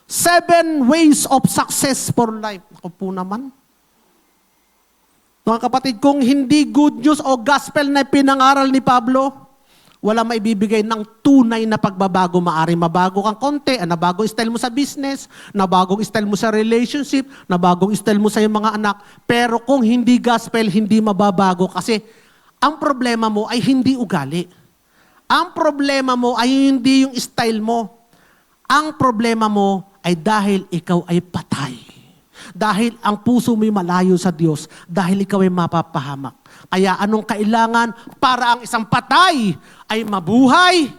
7 ways of success for life. Ako po naman. Mga kapatid, kung hindi good news o gospel na pinangaral ni Pablo, wala maibibigay ng tunay na pagbabago. Maari mabago kang konti, nabagong style mo sa business, nabagong style mo sa relationship, nabagong style mo sa iyong mga anak. Pero kung hindi gospel, hindi mababago kasi ang problema mo ay hindi ugali. Ang problema mo ay hindi yung style mo. Ang problema mo ay dahil ikaw ay patay. Dahil ang puso mo'y malayo sa Diyos. Dahil ikaw ay mapapahamak. Kaya anong kailangan para ang isang patay ay mabuhay?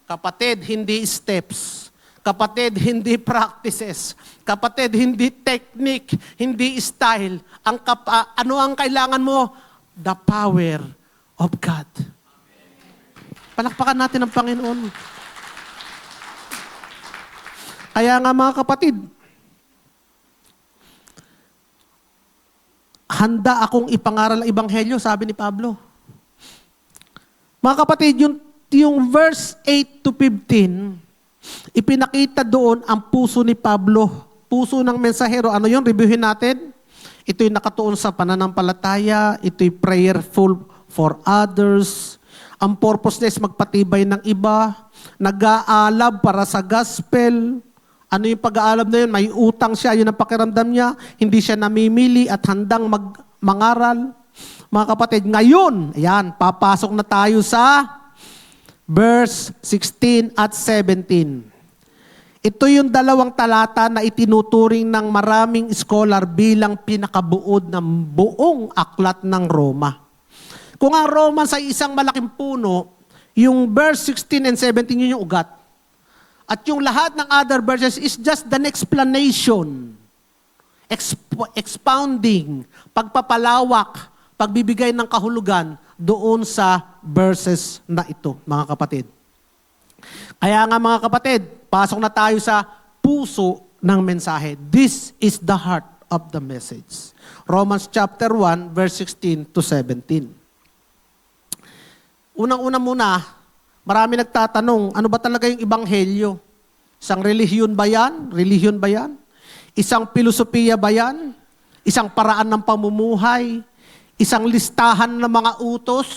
Kapatid, hindi steps. Kapatid, hindi practices. Kapatid, hindi technique, hindi style. Ano ang kailangan mo? The power of God. Palakpakan natin ang Panginoon. Kaya nga mga kapatid, handa akong ipangaral ang Ebanghelyo, sabi ni Pablo. Mga kapatid, yung verse 8 to 15, ipinakita doon ang puso ni Pablo. Puso ng mensahero. Ano yun? Reviewin natin. Ito'y nakatuon sa pananampalataya. Ito'y prayerful for others. Ang purpose niya is magpatibay ng iba. Nag-aalab para sa gospel. Ano yung pag-aalab na yun? May utang siya, yun ang pakiramdam niya. Hindi siya namimili at handang mangaral. Mga kapatid, ngayon, ayan, papasok na tayo sa verse 16 at 17. Ito yung dalawang talata na itinuturing ng maraming scholar bilang pinakabuod ng buong aklat ng Roma. Kung ang Romans ay isang malaking puno, yung verse 16 and 17 yun yung ugat. At yung lahat ng other verses is just an explanation, expounding, pagpapalawak, pagbibigay ng kahulugan doon sa verses na ito, mga kapatid. Kaya nga mga kapatid, pasok na tayo sa puso ng mensahe. This is the heart of the message. Romans chapter 1, verse 16 to 17. Unang-una muna, marami nagtatanong, ano ba talaga yung Ebanghelyo? Isang relihiyon ba yan? Relihiyon ba yan? Isang filosofiya ba yan? Isang paraan ng pamumuhay? Isang listahan ng mga utos?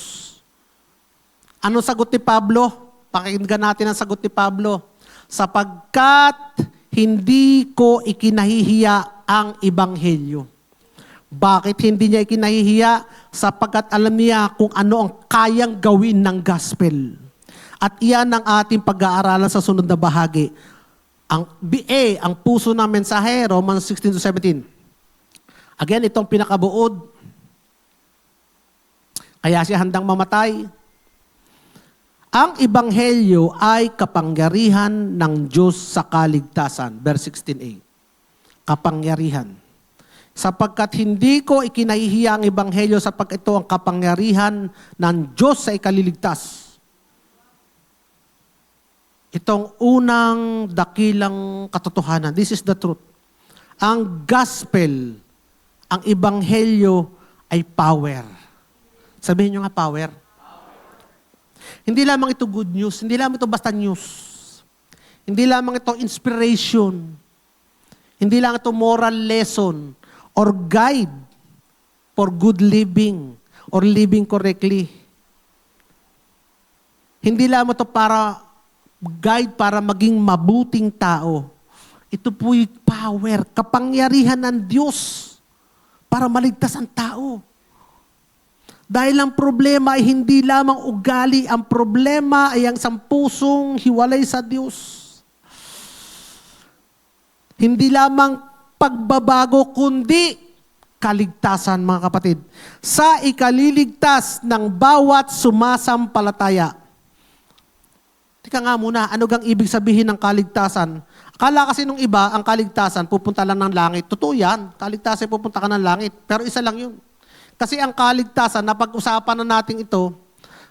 Ano sagot ni Pablo? Pakinggan natin ang sagot ni Pablo. Sapagkat hindi ko ikinahihiya ang Ebanghelyo. Bakit hindi niya ikinahihiya? Sapagkat alam niya kung ano ang kayang gawin ng gospel. At iyan ang ating pag-aaralan sa sunod na bahagi. Ang puso ng mensahe, Romans 16 to 17. Again, itong pinakabuod. Kaya siya handang mamatay. Ang Ebanghelyo ay kapangyarihan ng Diyos sa kaligtasan. Verse 16a. Kapangyarihan. Sapagkat hindi ko ikinahihiya ang Ebanghelyo sapagkat ito ang kapangyarihan ng Diyos sa ikaliligtas. Itong unang dakilang katotohanan. This is the truth. Ang gospel, ang Ebanghelyo ay power. Sabihin nyo nga power. Hindi lamang ito good news. Hindi lamang ito basta news. Hindi lamang ito inspiration. Hindi lang ito moral lesson or guide for good living or living correctly. Hindi lamang ito para guide para maging mabuting tao. Ito po'y power, kapangyarihan ng Diyos para maligtas ang tao. Dahil ang problema ay hindi lamang ugali, ang problema ay ang isang pusong hiwalay sa Diyos. Hindi lamang pagbabago, kundi kaligtasan, mga kapatid. Sa ikaliligtas ng bawat sumasampalataya. Tika nga muna, ano gang ibig sabihin ng kaligtasan? Akala kasi nung iba, ang kaligtasan, pupunta lang ng langit. Totoo yan, kaligtasan pupunta ka ng langit. Pero isa lang yun. Kasi ang kaligtasan, napag-usapan na natin ito,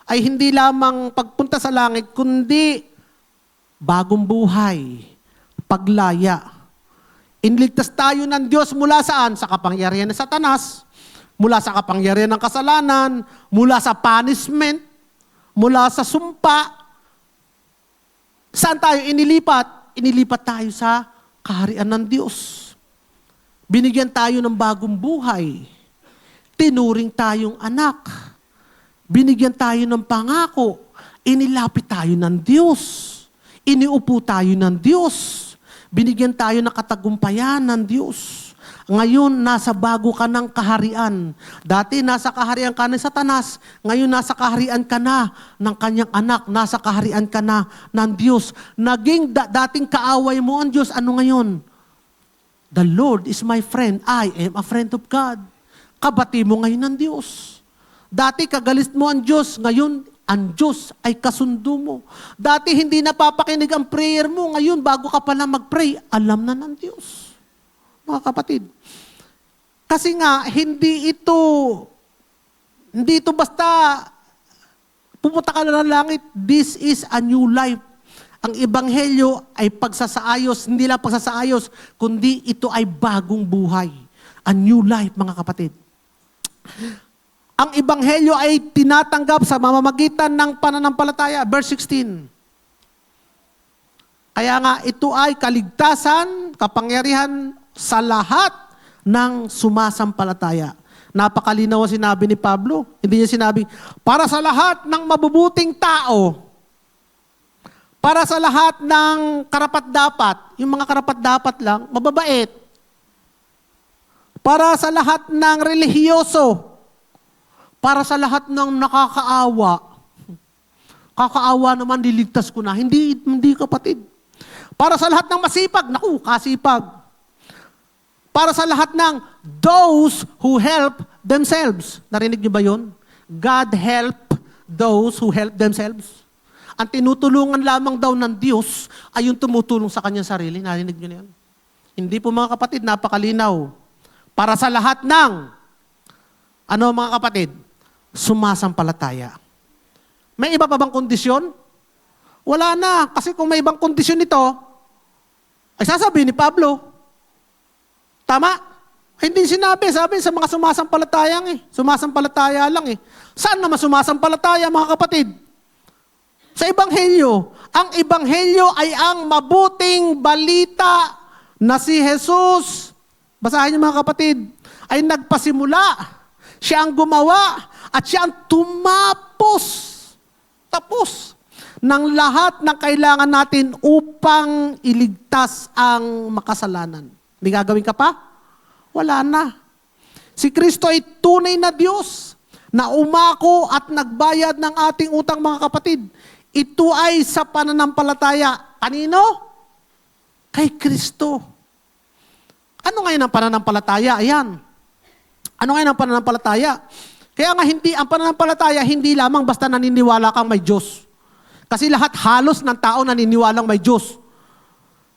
ay hindi lamang pagpunta sa langit, kundi bagong buhay, paglaya. Inligtas tayo ng Diyos mula saan? Sa kapangyarihan ng Satanas, mula sa kapangyarihan ng kasalanan, mula sa punishment, mula sa sumpa. Saan tayo inilipat? Inilipat tayo sa kaharian ng Diyos. Binigyan tayo ng bagong buhay. Tinuring tayong anak. Binigyan tayo ng pangako. Inilapit tayo ng Diyos. Iniupo tayo ng Diyos. Binigyan tayo ng katagumpayan ng Diyos. Ngayon, nasa bago ka ng kaharian. Dati, nasa kaharian ka ni Satanas. Ngayon, nasa kaharian ka na ng kanyang anak. Nasa kaharian ka na ng Diyos. Naging dating kaaway mo ang Diyos. Ano ngayon? The Lord is my friend. I am a friend of God. Kabati mo ngayon ng Diyos. Dati, kagalit mo ang Diyos. Ngayon, ang Diyos ay kasundo mo. Dati, hindi napapakinig ang prayer mo. Ngayon, bago ka pala mag-pray, alam na ng Diyos. Mga kapatid. Kasi nga, hindi ito basta pupunta ka na ng langit. This is a new life. Ang ebanghelyo ay pagsasaayos, hindi lang pagsasaayos, kundi ito ay bagong buhay. A new life, mga kapatid. Ang ebanghelyo ay tinatanggap sa mamamagitan ng pananampalataya. Verse 16. Kaya nga, ito ay kaligtasan, kapangyarihan sa lahat ng sumasampalataya. Napakalinaw ang sinabi ni Pablo. Hindi niya sinabi, para sa lahat ng mabubuting tao, para sa lahat ng karapat-dapat, yung mga karapat-dapat lang, mababait. Para sa lahat ng relihiyoso, para sa lahat ng nakakaawa. Kakaawa naman, liligtas ko na. Hindi kapatid. Para sa lahat ng masipag, naku, kasipag. Para sa lahat ng those who help themselves. Narinig niyo ba yun? God help those who help themselves. Ang tinutulungan lamang daw ng Diyos ay yung tumutulong sa kanyang sarili. Narinig niyo na yan? Hindi po mga kapatid, napakalinaw. Para sa lahat ng, mga kapatid? Sumasampalataya. May iba pa bang kondisyon? Wala na. Kasi kung may ibang kondisyon ito, ay sasabihin ni Pablo, tama? Hindi sinabi. Sabi sa mga sumasampalataya Sumasampalataya lang . Saan naman sumasampalataya, mga kapatid? Sa Ebanghelyo. Ang Ebanghelyo ay ang mabuting balita na si Jesus, basahin niyo mga kapatid, ay nagpasimula. Siya ang gumawa at siya ang tapos ng lahat ng kailangan natin upang iligtas ang makasalanan. May gagawin ka pa? Wala na. Si Kristo ay tunay na Diyos na umako at nagbayad ng ating utang, mga kapatid. Ito ay sa pananampalataya. Kanino? Kay Kristo. Ano ngayon ang pananampalataya? Ayan. Ano ngayon ang pananampalataya? Kaya nga ang pananampalataya, hindi lamang basta naniniwala kang may Diyos. Kasi halos ng tao naniniwalang may Diyos.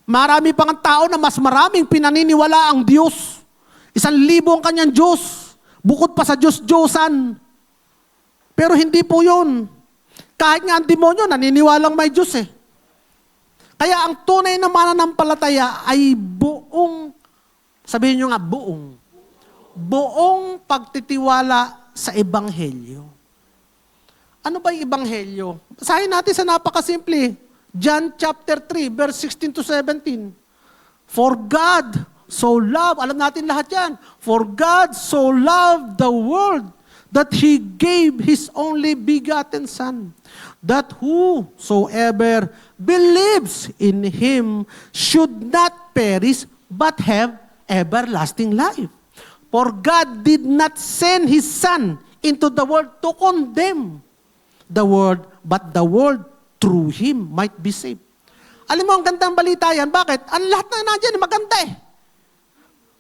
Marami pang tao na mas maraming pinaniniwala ang Diyos. 1,000 ang kanyang Diyos. Bukod pa sa Diyos-Diyosan. Pero hindi po yun. Kahit nga ang demonyo, naniniwalang may Diyos . Kaya ang tunay na mananampalataya ay buong, sabihin nyo nga, buong pagtitiwala sa Ebanghelyo. Ano ba yung Ebanghelyo? Basahin natin sa napakasimple. John chapter 3, verse 16 to 17. For God so loved, alam natin lahat yan. For God so loved the world that He gave His only begotten Son, that whosoever believes in Him should not perish but have everlasting life. For God did not send His Son into the world to condemn the world, but the world through Him might be saved. Alam mo, ang gandang balita yan. Bakit? Ang lahat na nandiyan, maganda .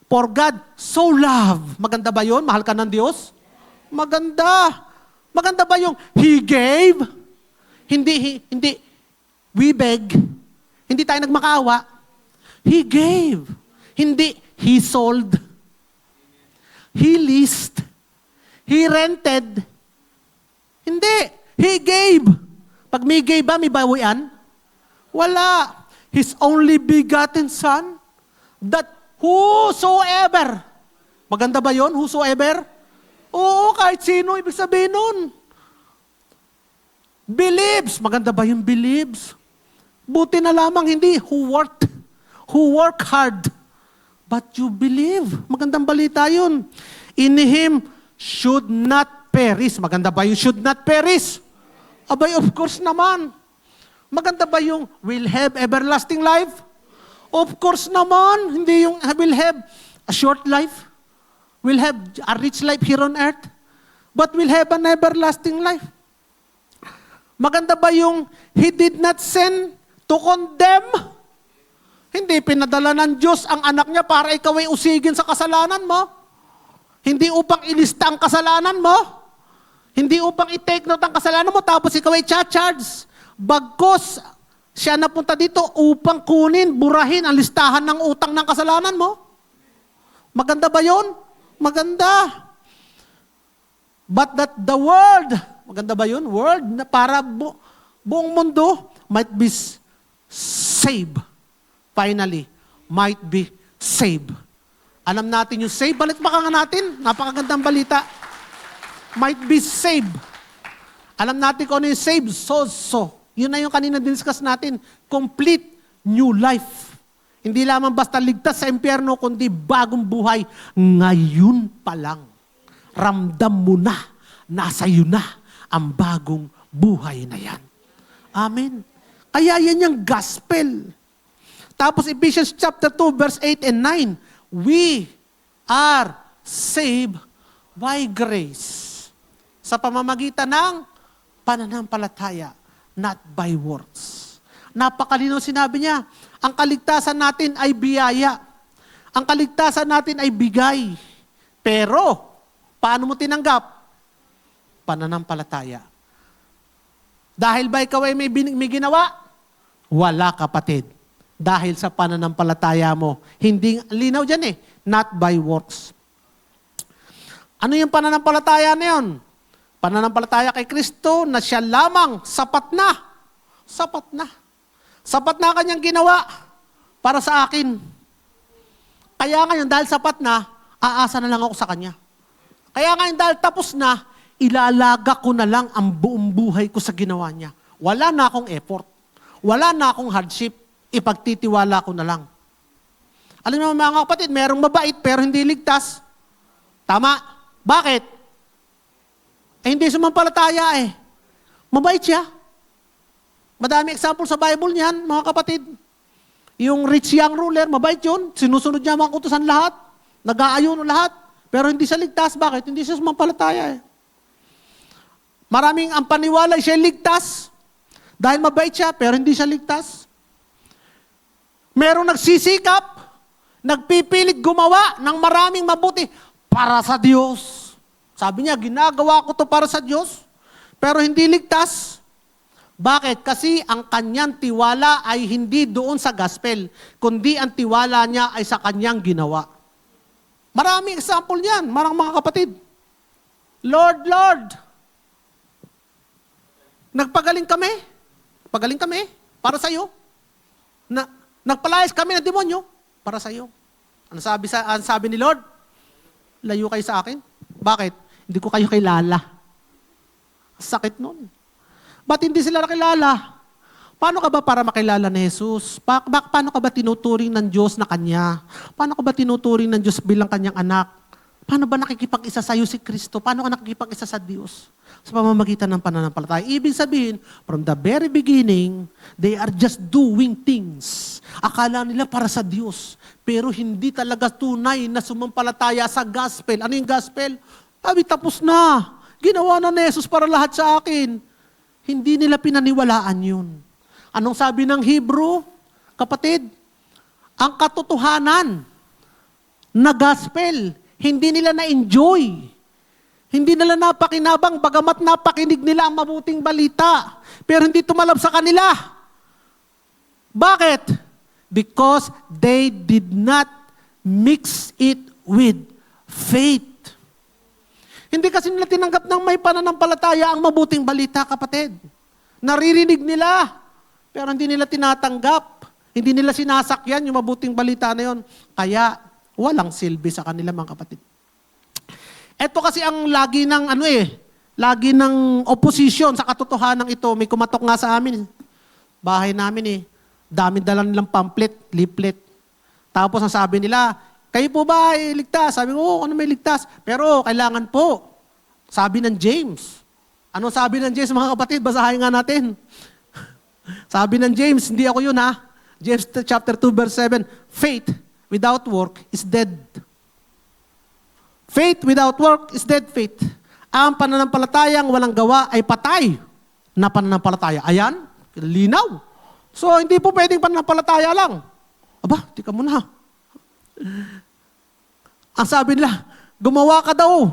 For God so loved. Maganda ba yun? Mahal ka ng Diyos? Maganda. Maganda ba yung He gave? Hindi, we beg. Hindi tayo nagmakaawa. He gave. Hindi, He sold. He leased. He rented. Hindi, He gave. Pag may gave ba, may bawian? Wala. His only begotten Son, that whosoever. Maganda ba yon? Whosoever? Oo, kahit sino, ibig sabihin nun. Believes. Maganda ba yung believes? Buti na lamang hindi who worth. who work hard, but you believe. Magandang balita yun. In Him should not perish. Maganda ba yung should not perish? Abay, of course naman. Maganda ba yung will have everlasting life? Of course naman. Hindi yung will have a short life. Will have a rich life here on earth. But will have an everlasting life. Maganda ba yung He did not send to condemn? Hindi pinadala ng Diyos ang anak niya para ikaw ay usigin sa kasalanan mo. Hindi upang ilista ang kasalanan mo. Hindi upang i-take note ang kasalanan mo tapos ikaw ay cha-charge. Bagkos siya napunta dito upang kunin, burahin ang listahan ng utang ng kasalanan mo. Maganda ba yun? Maganda. But that the world, maganda ba yun? World, na para buong mundo might be saved. Finally, might be saved. Alam natin yung save. Balik pa nga natin. Napakagandang balita. Might be saved. Alam natin kung ano yung save. So. Yun na yung kanina discuss natin. Complete new life. Hindi lamang basta ligtas sa impyerno, kundi bagong buhay. Ngayon pa lang. Ramdam mo na. Nasa iyo na ang bagong buhay na yan. Amen. Kaya yan yung gospel. Tapos Ephesians chapter 2, verse 8 and 9. We are saved by grace. Sa pamamagitan ng pananampalataya, not by works. Napakalinaw sinabi niya, ang kaligtasan natin ay biyaya. Ang kaligtasan natin ay bigay. Pero, paano mo tinanggap? Pananampalataya. Dahil ba ikaw ay may ginawa? Wala, kapatid. Dahil sa pananampalataya mo. Hindi, linaw dyan not by works. Ano yung pananampalataya na yun? Pananampalataya kay Kristo na siya lamang sapat na. Sapat na. Sapat na kanyang ginawa para sa akin. Kaya ngayon, dahil sapat na, aasa na lang ako sa kanya. Kaya ngayon, dahil tapos na, ilalaga ko na lang ang buong buhay ko sa ginawa niya. Wala na akong effort. Wala na akong hardship. Ipagtitiwala ko na lang. Alam mo mga kapatid, merong mabait pero hindi ligtas. Tama. Bakit? Hindi sumampalataya Mabait siya. Madami example sa Bible niyan, mga kapatid. Yung rich young ruler, mabait yun. Sinusunod niya mga utusan lahat. Nag-aayuno lahat. Pero hindi siya ligtas. Bakit? Hindi siya sumampalataya Maraming ang paniwala siya ligtas. Dahil mabait siya, pero hindi siya ligtas. Merong nagsisikap, nagpipilit gumawa ng maraming mabuti para sa Diyos. Sabi niya, ginagawa ko to para sa Diyos, pero hindi ligtas. Bakit? Kasi ang kanyang tiwala ay hindi doon sa gospel, kundi ang tiwala niya ay sa kanyang ginawa. Maraming example niyan, mga kapatid. Lord, nagpagaling kami. Pagaling kami para sa iyo. Nagpalayas kami ng demonyo para sa iyo. Ano sabi ni Lord? Layo kayo sa akin. Bakit? Hindi ko kayo kilala. Sakit nun. Ba't hindi sila nakilala? Paano ka ba para makilala ni Jesus? Paano ka ba tinuturing ng Diyos na Kanya? Paano ka ba tinuturing ng Diyos bilang Kanyang anak? Paano ba nakikipag-isa sa iyo si Kristo? Paano ka nakikipag-isa sa Diyos? Sa pamamagitan ng pananampalataya. Ibig sabihin, from the very beginning, they are just doing things. Akala nila para sa Diyos. Pero hindi talaga tunay na sumampalataya sa gospel. Ano yung gospel? Sabi, tapos na. Ginawa na ni Jesus para lahat sa akin. Hindi nila pinaniwalaan yun. Anong sabi ng Hebrew? Kapatid, ang katotohanan na gospel, hindi nila na-enjoy. Hindi nila napakinabang, bagamat napakinig nila ang mabuting balita. Pero hindi tumalab sa kanila. Bakit? Because they did not mix it with faith. Hindi kasi nila tinanggap ng may pananampalataya ang mabuting balita, kapatid. Naririnig nila, pero hindi nila tinatanggap. Hindi nila sinasakyan yung mabuting balita na yon. Kaya, walang silbi sa kanila, mga kapatid. Ito kasi ang lagi ng lagi ng opposition sa katotohanan ito. May kumatok nga sa amin. Bahay namin Dami dala nilang pamphlet, leaflet. Tapos ang sabi nila, kayo po ba ay ligtas? Sabi ko, oo, ano may ligtas? Pero kailangan po. Sabi ng James. Ano sabi ng James, mga kapatid? Basahin nga natin. Sabi ng James, hindi ako yun ha. James chapter 2 verse 7, faith without work is dead. Faith without work is dead faith. Ang pananampalatayang walang gawa ay patay na pananampalataya. Ayan, linaw. So, hindi po pwedeng pananampalataya lang. Aba, tika mo na. Ang sabi nila, gumawa ka daw.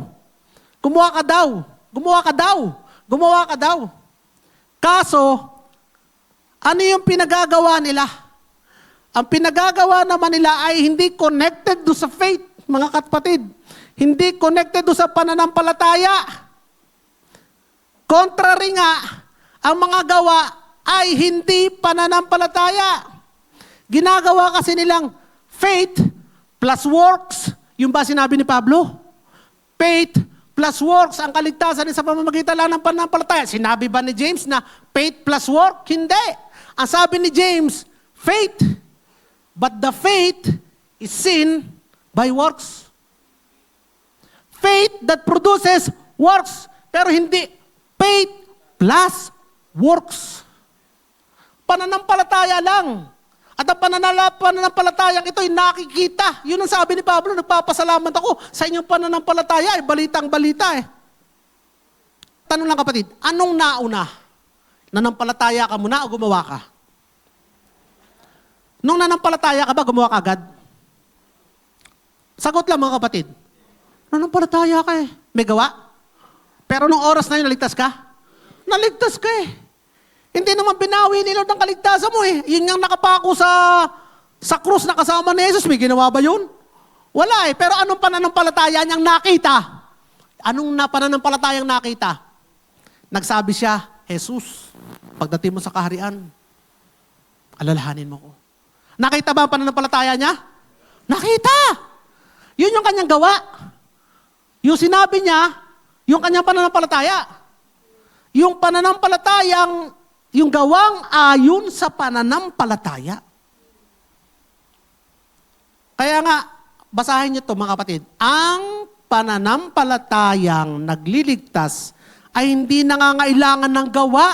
Gumawa ka daw. Gumawa ka daw. Gumawa ka daw. Kaso, ano yung pinagagawa nila? Ang pinagagawa naman nila ay hindi connected do sa faith, mga kapatid. Hindi connected do sa pananampalataya. Contrary nga, ang mga gawa ay hindi pananampalataya. Ginagawa kasi nilang faith plus works. Yung ba sinabi ni Pablo? Faith plus works, ang kaligtasan ay sa pamamagitan lang ng pananampalataya. Sinabi ba ni James na faith plus work? Hindi. Ang sabi ni James, faith, but the faith is seen by works. Faith that produces works, pero hindi faith plus works. Pananampalataya lang. At ang pananampalatayang ito ay nakikita. Yun ang sabi ni Pablo, nagpapasalamat ako sa inyong pananampalataya. Balitang balita eh. Tanong lang kapatid, anong nauna? Nanampalataya ka muna o gumawa ka? Nung nanampalataya ka ba, gumawa ka agad? Sagot lang mga kapatid. Nanampalataya ka eh. May gawa? Pero nung oras na yun, naligtas ka? Naligtas ka eh. Hindi naman binawi ni Lord ang kaligtasan mo eh. Yun yung nakapako sa krus na kasama ni Jesus. May ginawa ba yun? Wala eh. Pero anong pananampalataya niyang nakita? Anong pananampalatayang nakita? Nagsabi siya, Jesus, pagdating mo sa kaharian, alalahanin mo ko. Nakita ba ang pananampalataya niya? Nakita! Yun yung kanyang gawa. Yung sinabi niya, yung kanyang pananampalataya. Yung pananampalatayang, yung gawang ayon sa pananampalataya. Kaya nga, basahin niyo to mga kapatid. Ang pananampalatayang nagliligtas ay hindi nangangailangan ng gawa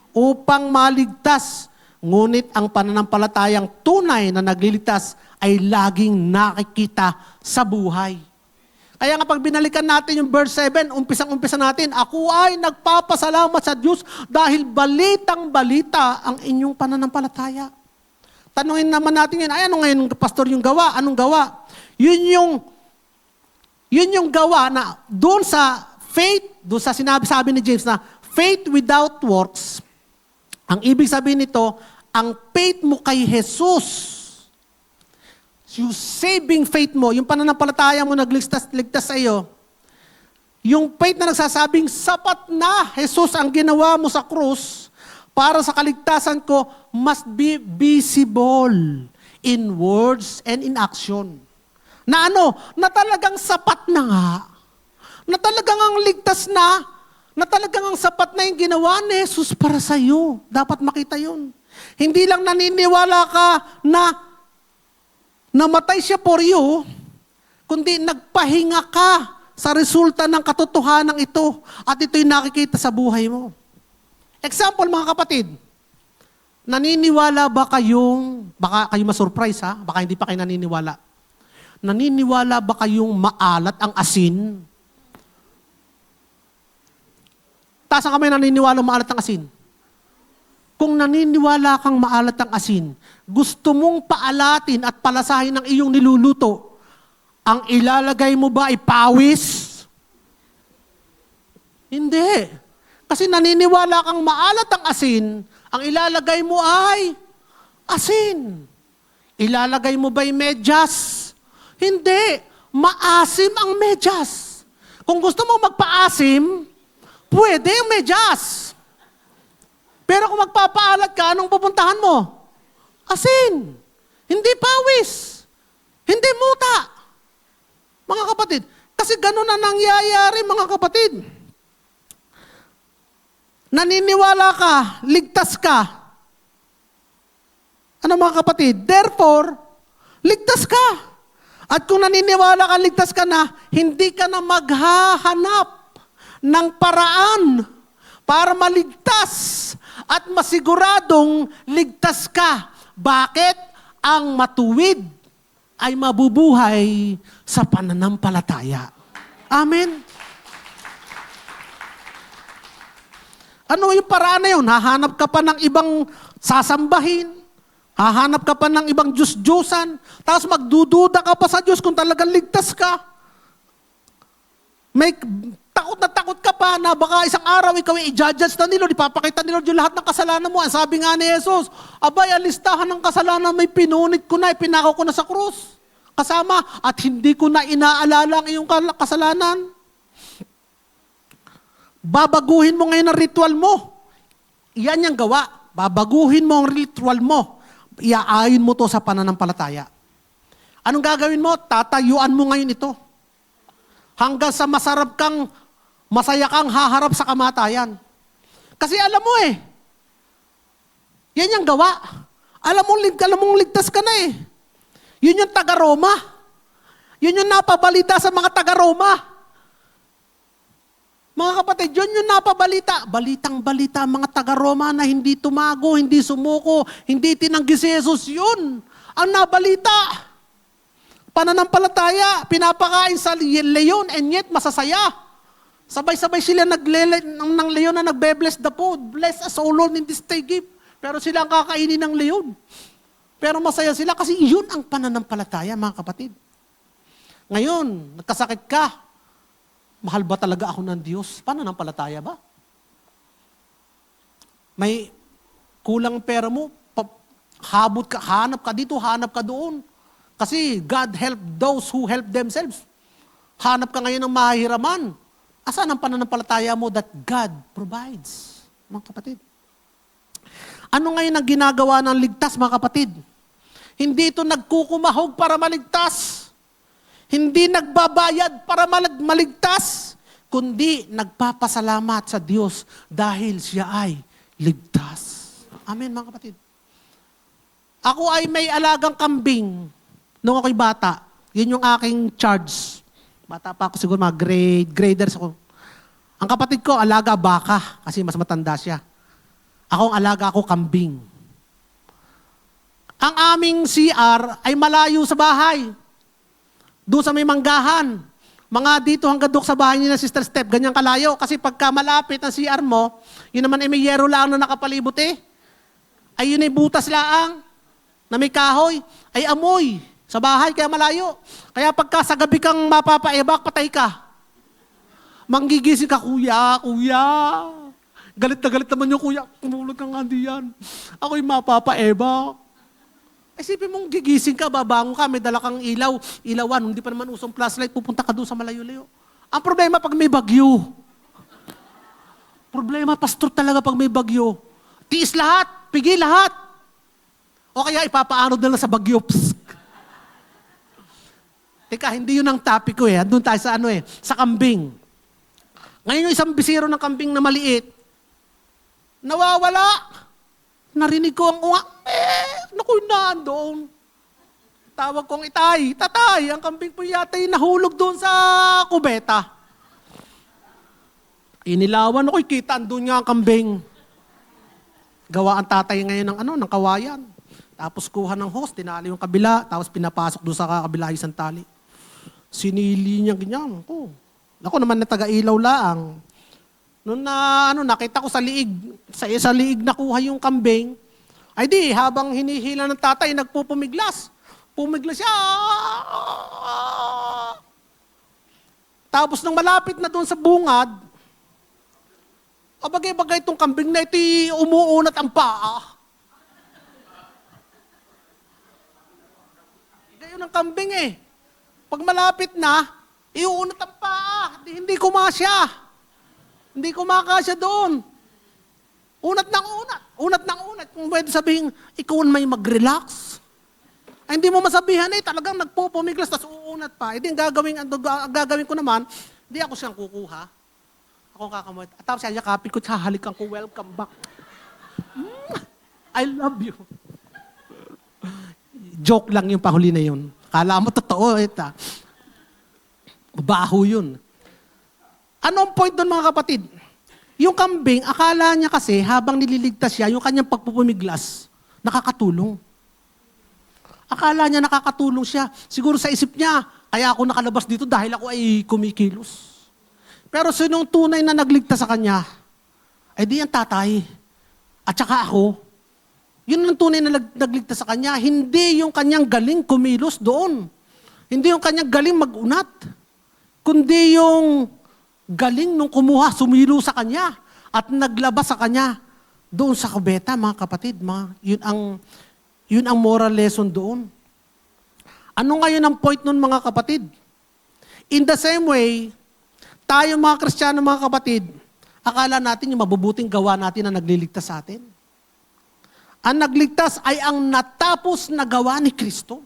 upang maligtas. Ngunit ang pananampalatayang tunay na nagliligtas ay laging nakikita sa buhay. Kaya nga pag binalikan natin yung verse 7, umpisang-umpisa natin, ako ay nagpapasalamat sa Diyos dahil balitang-balita ang inyong pananampalataya. Tanungin naman natin yun, ay ano ngayon, pastor, yung gawa? Anong gawa? Yun yung gawa na doon sa faith, doon sa sabi ni James na faith without works, ang ibig sabihin nito, ang faith mo kay Jesus, yung saving faith mo, yung pananampalataya mo ligtas sa iyo, yung faith na nagsasabing, sapat na, Jesus, ang ginawa mo sa krus para sa kaligtasan ko, must be visible in words and in action. Na ano? Na talagang sapat na nga. Na talagang ang ligtas na talagang ang sapat na yung ginawa ni Jesus para sa iyo. Dapat makita yun. Hindi lang naniniwala ka na namatay siya for you, kundi nagpahinga ka sa resulta ng katotohanan ito at ito'y nakikita sa buhay mo. Example mga kapatid, naniniwala ba kayong, baka kayo masurprise ha, baka hindi pa kayo naniniwala. Naniniwala ba kayong maalat ang asin? Taas ang kamay naniniwala maalat ang asin. Kung naniniwala kang maalat ang asin, gusto mong paalatin at palasahin ang iyong niluluto, ang ilalagay mo ba ay pawis? Hindi. Kasi naniniwala kang maalat ang asin, ang ilalagay mo ay asin. Ilalagay mo ba ay medyas? Hindi. Maasim ang medyas. Kung gusto mo magpaasim, pwede yung medyas. Pero kung magpapaalat ka, anong pupuntahan mo? Asin. Hindi pawis. Hindi muta. Mga kapatid. Kasi ganun na nangyayari, mga kapatid. Naniniwala ka, ligtas ka. Ano mga kapatid? Therefore, Ligtas ka. At kung naniniwala ka, ligtas ka na, hindi ka na maghahanap ng paraan para maligtas at masiguradong ligtas ka. Bakit? Ang matuwid ay mabubuhay sa pananampalataya. Amen. Ano yung paraan na yun? Hahanap ka pa ng ibang sasambahin. Hahanap ka pa ng ibang Diyos-Diyosan. Tapos magdududa ka pa sa Diyos kung talagang ligtas ka. May takot ka pa na baka isang araw ikaw i-judge na nila, ipapakita nila yung lahat ng kasalanan mo. Ang sabi nga ni Jesus, abay, alistahan ng kasalanan, may pinunit ko na, ipinakaw ko na sa krus. Kasama, at hindi ko na inaalala ang iyong kasalanan. Babaguhin mo ngayon ang ritual mo. Iyan yung gawa. Babaguhin mo ang ritual mo. Iaayon mo to sa pananampalataya. Anong gagawin mo? Tatayuan mo ngayon ito. Hanggang sa masaya kang haharap sa kamatayan. Kasi alam mo yan yung gawa. Alam mong ligtas ka na Yun yung taga-Roma. Yun yung napabalita sa mga taga-Roma. Mga kapatid, yun yung napabalita. Balitang-balita ang mga taga-Roma na hindi tumago, hindi sumuko, hindi tinanggi si Jesus. Yun ang nabalita. Pananampalataya, pinapakain sa leon and yet masasaya. Sabay-sabay sila ng leon na nagbe-bless the food. Bless us, O Lord, in this day give. Pero sila ang kakainin ng leon. Pero masaya sila kasi yun ang pananampalataya, mga kapatid. Ngayon, nagkasakit ka. Mahal ba talaga ako ng Diyos? Pananampalataya ba? May kulang pera mo, hanap ka dito, hanap ka doon. Kasi God help those who help themselves. Hanap ka ngayon ng mahihiraman. Asan ang pananampalataya mo that God provides? Mga kapatid. Ano ngayon ang ginagawa ng ligtas, mga kapatid? Hindi ito nagkukumahog para maligtas. Hindi nagbabayad para maligtas, kundi nagpapasalamat sa Diyos dahil siya ay ligtas. Amen, mga kapatid. Ako ay may alagang kambing nung ako'y bata. Yun yung aking charge. Bata pa ako siguro, mga graders ako. Ang kapatid ko, alaga baka kasi mas matanda siya. Ako ang alaga ko, kambing. Ang aming CR ay malayo sa bahay. Doon sa may manggahan. Mga dito hanggang doon sa bahay ni na Sister Steph, ganyang kalayo. Kasi pagka malapit ang CR mo, yun naman ay may yero lang na nakapalibot ay yun ay butas laang na may kahoy, ay amoy sa bahay, kaya malayo. Kaya pagka sa gabi kang mapapaebak, patay ka. Manggigising ka, kuya. Galit na galit naman yung kuya. Tumulog kang nga diyan. Ako'y mapapaebak. Isipin mong gigising ka, babangon ka, may dala kang ilawan, hindi pa naman usong flashlight, pupunta ka doon sa malayo-layo. Ang problema pag may bagyo. Problema, pastor, talaga pag may bagyo. Tiis lahat, pigil lahat. O kaya ipapaanod na lang sa bagyo. Psst. Teka, hindi yun ang topic ko Andun tayo sa sa kambing. Ngayon yung isang bisiro ng kambing na maliit, nawawala. Narinig ko ang uwak. Nakuy doon. Tawag kong itay. Tatay, ang kambing po yata nahulog doon sa kubeta. Inilawan ako'y kita doon nga ang kambing. Gawa ang tatay ngayon ng kawayan. Tapos kuha ng hose, tinali yung kabila, tapos pinapasok doon sa kabila isang tali. Sinili niya ganyan. Ako naman na taga-ilaw laang. Noon na nakita ko sa liig, sa liig nakuha yung kambing, ay di, habang hinihila ng tatay, nagpupumiglas. Pumiglas siya. Tapos nang malapit na doon sa bungad, abagay-bagay itong kambing na ito, umuunat ang paa. Gayon ang kambing Pag malapit na, iuunat ang paa. Hindi kumasya. Hindi kumakasya doon. Unat ng unat. Kung pwede sabihin, ikaw may mag-relax. Ay, hindi mo masabihan talagang nagpupumiglas, tapos uunat pa. Ang gagawin ko naman, hindi ako siyang kukuha. Ako ang kakamot. At tapos siya yakapin ko, halikan ko, welcome back. I love you. joke lang yung pahuli na yun. Kala mo totoo, baho yun. Ano ang point doon mga kapatid? Yung kambing, akala niya kasi habang nililigtas siya, yung kanyang pagpupumiglas, nakakatulong. Akala niya nakakatulong siya. Siguro sa isip niya, kaya ako nakalabas dito dahil ako ay kumikilos. Pero sinong tunay na nagligtas sa kanya, ay di ang tatay. At saka ako, yun ang tunay na nagligtas sa kanya. Hindi yung kanyang galing kumilos doon. Hindi yung kanyang galing mag-unat. Kundi yung galing nung kumuha, sumilo sa kanya at naglabas sa kanya doon sa kubeta, mga kapatid. Yun ang moral lesson doon. Ano ngayon ang point nun, mga kapatid? In the same way, tayo mga Kristiyano, mga kapatid, akala natin yung mabubuting gawa natin na nagliligtas sa atin. Ang nagligtas ay ang natapos na gawa ni Kristo.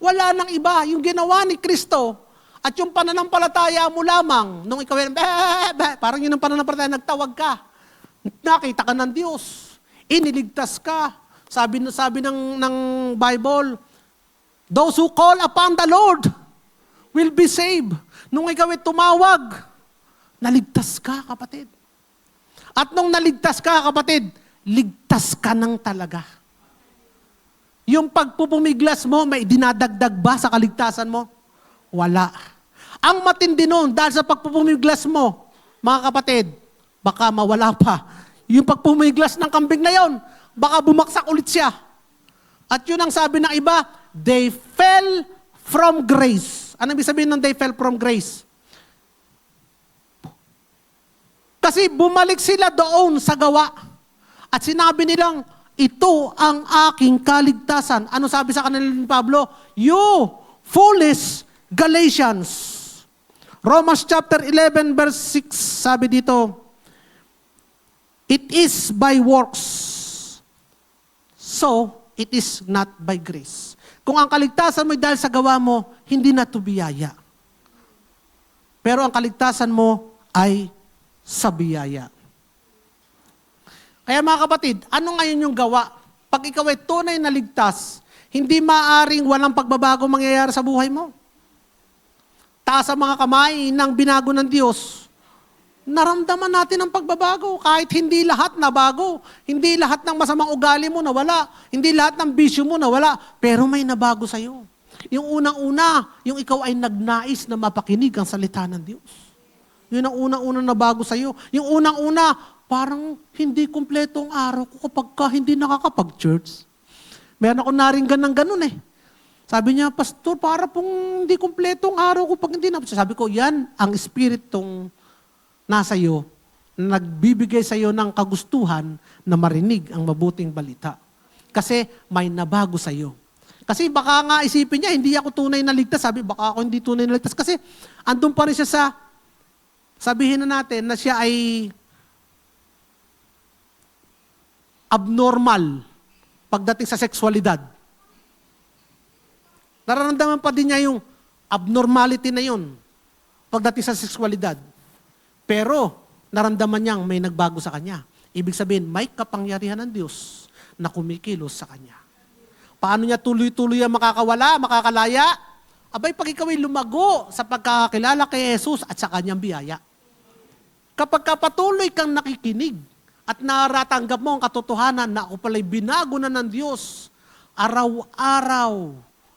Wala nang iba. Yung ginawa ni Kristo at yung pananampalataya mo lamang, nung ikaw parang yun ang pananampalataya, nagtawag ka. Nakita ka ng Diyos. Iniligtas ka. Sabi ng Bible, those who call upon the Lord will be saved. Nung ikaw ay tumawag, naligtas ka, kapatid. At nung naligtas ka, kapatid, ligtas ka ng talaga. Yung pagpupumiglas mo, may dinadagdag ba sa kaligtasan mo? Wala. Ang matindi nun, dahil sa pagpupumiglas mo, mga kapatid, baka mawala pa. Yung pagpumiglas ng kambing na yon, baka bumaksak ulit siya. At yun ang sabi ng iba, they fell from grace. Ano ibig sabihin ng they fell from grace? Kasi bumalik sila doon sa gawa. At sinabi nilang, ito ang aking kaligtasan. Ano sabi sa kanila ni Pablo? You foolish Galatians. Romans chapter 11 verse 6, sabi dito, it is by works, so it is not by grace. Kung ang kaligtasan mo ay dahil sa gawa mo, hindi na ito biyaya. Pero ang kaligtasan mo ay sa biyaya. Kaya mga kapatid, ano ngayon yung gawa? Pag ikaw ay tunay na ligtas, hindi maaring walang pagbabago mangyayari sa buhay mo. Taas ang mga kamay ng binago ng Diyos. Naramdaman natin ang pagbabago kahit hindi lahat na bago. Hindi lahat ng masamang ugali mo nawala. Hindi lahat ng bisyo mo nawala. Pero may nabago sa'yo. Yung unang-una, yung ikaw ay nagnais na mapakinig ang salita ng Diyos. Yun ang unang-una na bago sa'yo. Yung unang-una, parang hindi kumpleto ang araw ko kapag hindi nakakapag-church. Meron ako naringgan ng ganun eh. Sabi niya, Pastor, para pong hindi kumpleto ang araw ko pag hindi na. Sabi ko, yan ang spiritong nasa iyo, na nagbibigay sa iyo ng kagustuhan na marinig ang mabuting balita. Kasi may nabago sa iyo. Kasi baka nga isipin niya, hindi ako tunay na ligtas. Sabi, baka ako hindi tunay na ligtas. Kasi andun pa rin siya sa, sabihin na natin na siya ay abnormal pagdating sa sexualidad. Nararamdaman pa din niya yung abnormality na yun pagdating sa sexualidad. Pero naramdaman niyang may nagbago sa kanya. Ibig sabihin, may kapangyarihan ng Diyos na kumikilos sa kanya. Paano niya tuloy-tuloy ang makakawala, makakalaya? Abay, pag ikaw ay lumago sa pagkakakilala kay Jesus at sa kanyang biyaya. Kapag patuloy kang nakikinig, at naratanggap mo ang katotohanan na ako pala'y binago na ng Diyos, araw-araw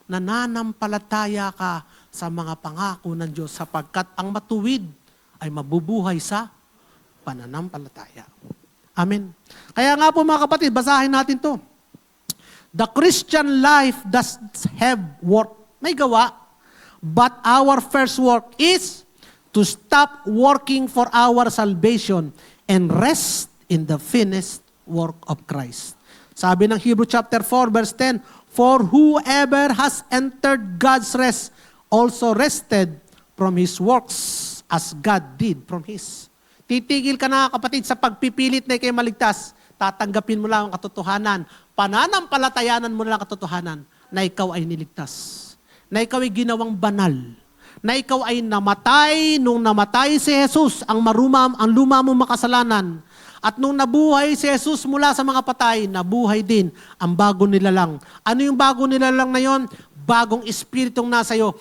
nananampalataya ka sa mga pangako ng Diyos sapagkat ang matuwid ay mabubuhay sa pananampalataya. Amen. Kaya nga po mga kapatid, basahin natin to. The Christian life does have work. May gawa. But our first work is to stop working for our salvation and rest in the finished work of Christ. Sabi ng Hebrew chapter 4 verse 10, for whoever has entered God's rest also rested from his works as God did from his. Titigil ka na kapatid sa pagpipilit na ikay maligtas. Tatanggapin mo lang ang katotohanan. Pananampalatayanan mo lang ang katotohanan na ikaw ay niligtas. Na ikaw ay ginawang banal. Na ikaw ay namatay nung namatay si Jesus, ang luma mong makasalanan. At nung nabuhay si Jesus mula sa mga patay, nabuhay din ang bago nilalang. Ano yung bago nilalang na yon? Bagong espiritong nasa iyo.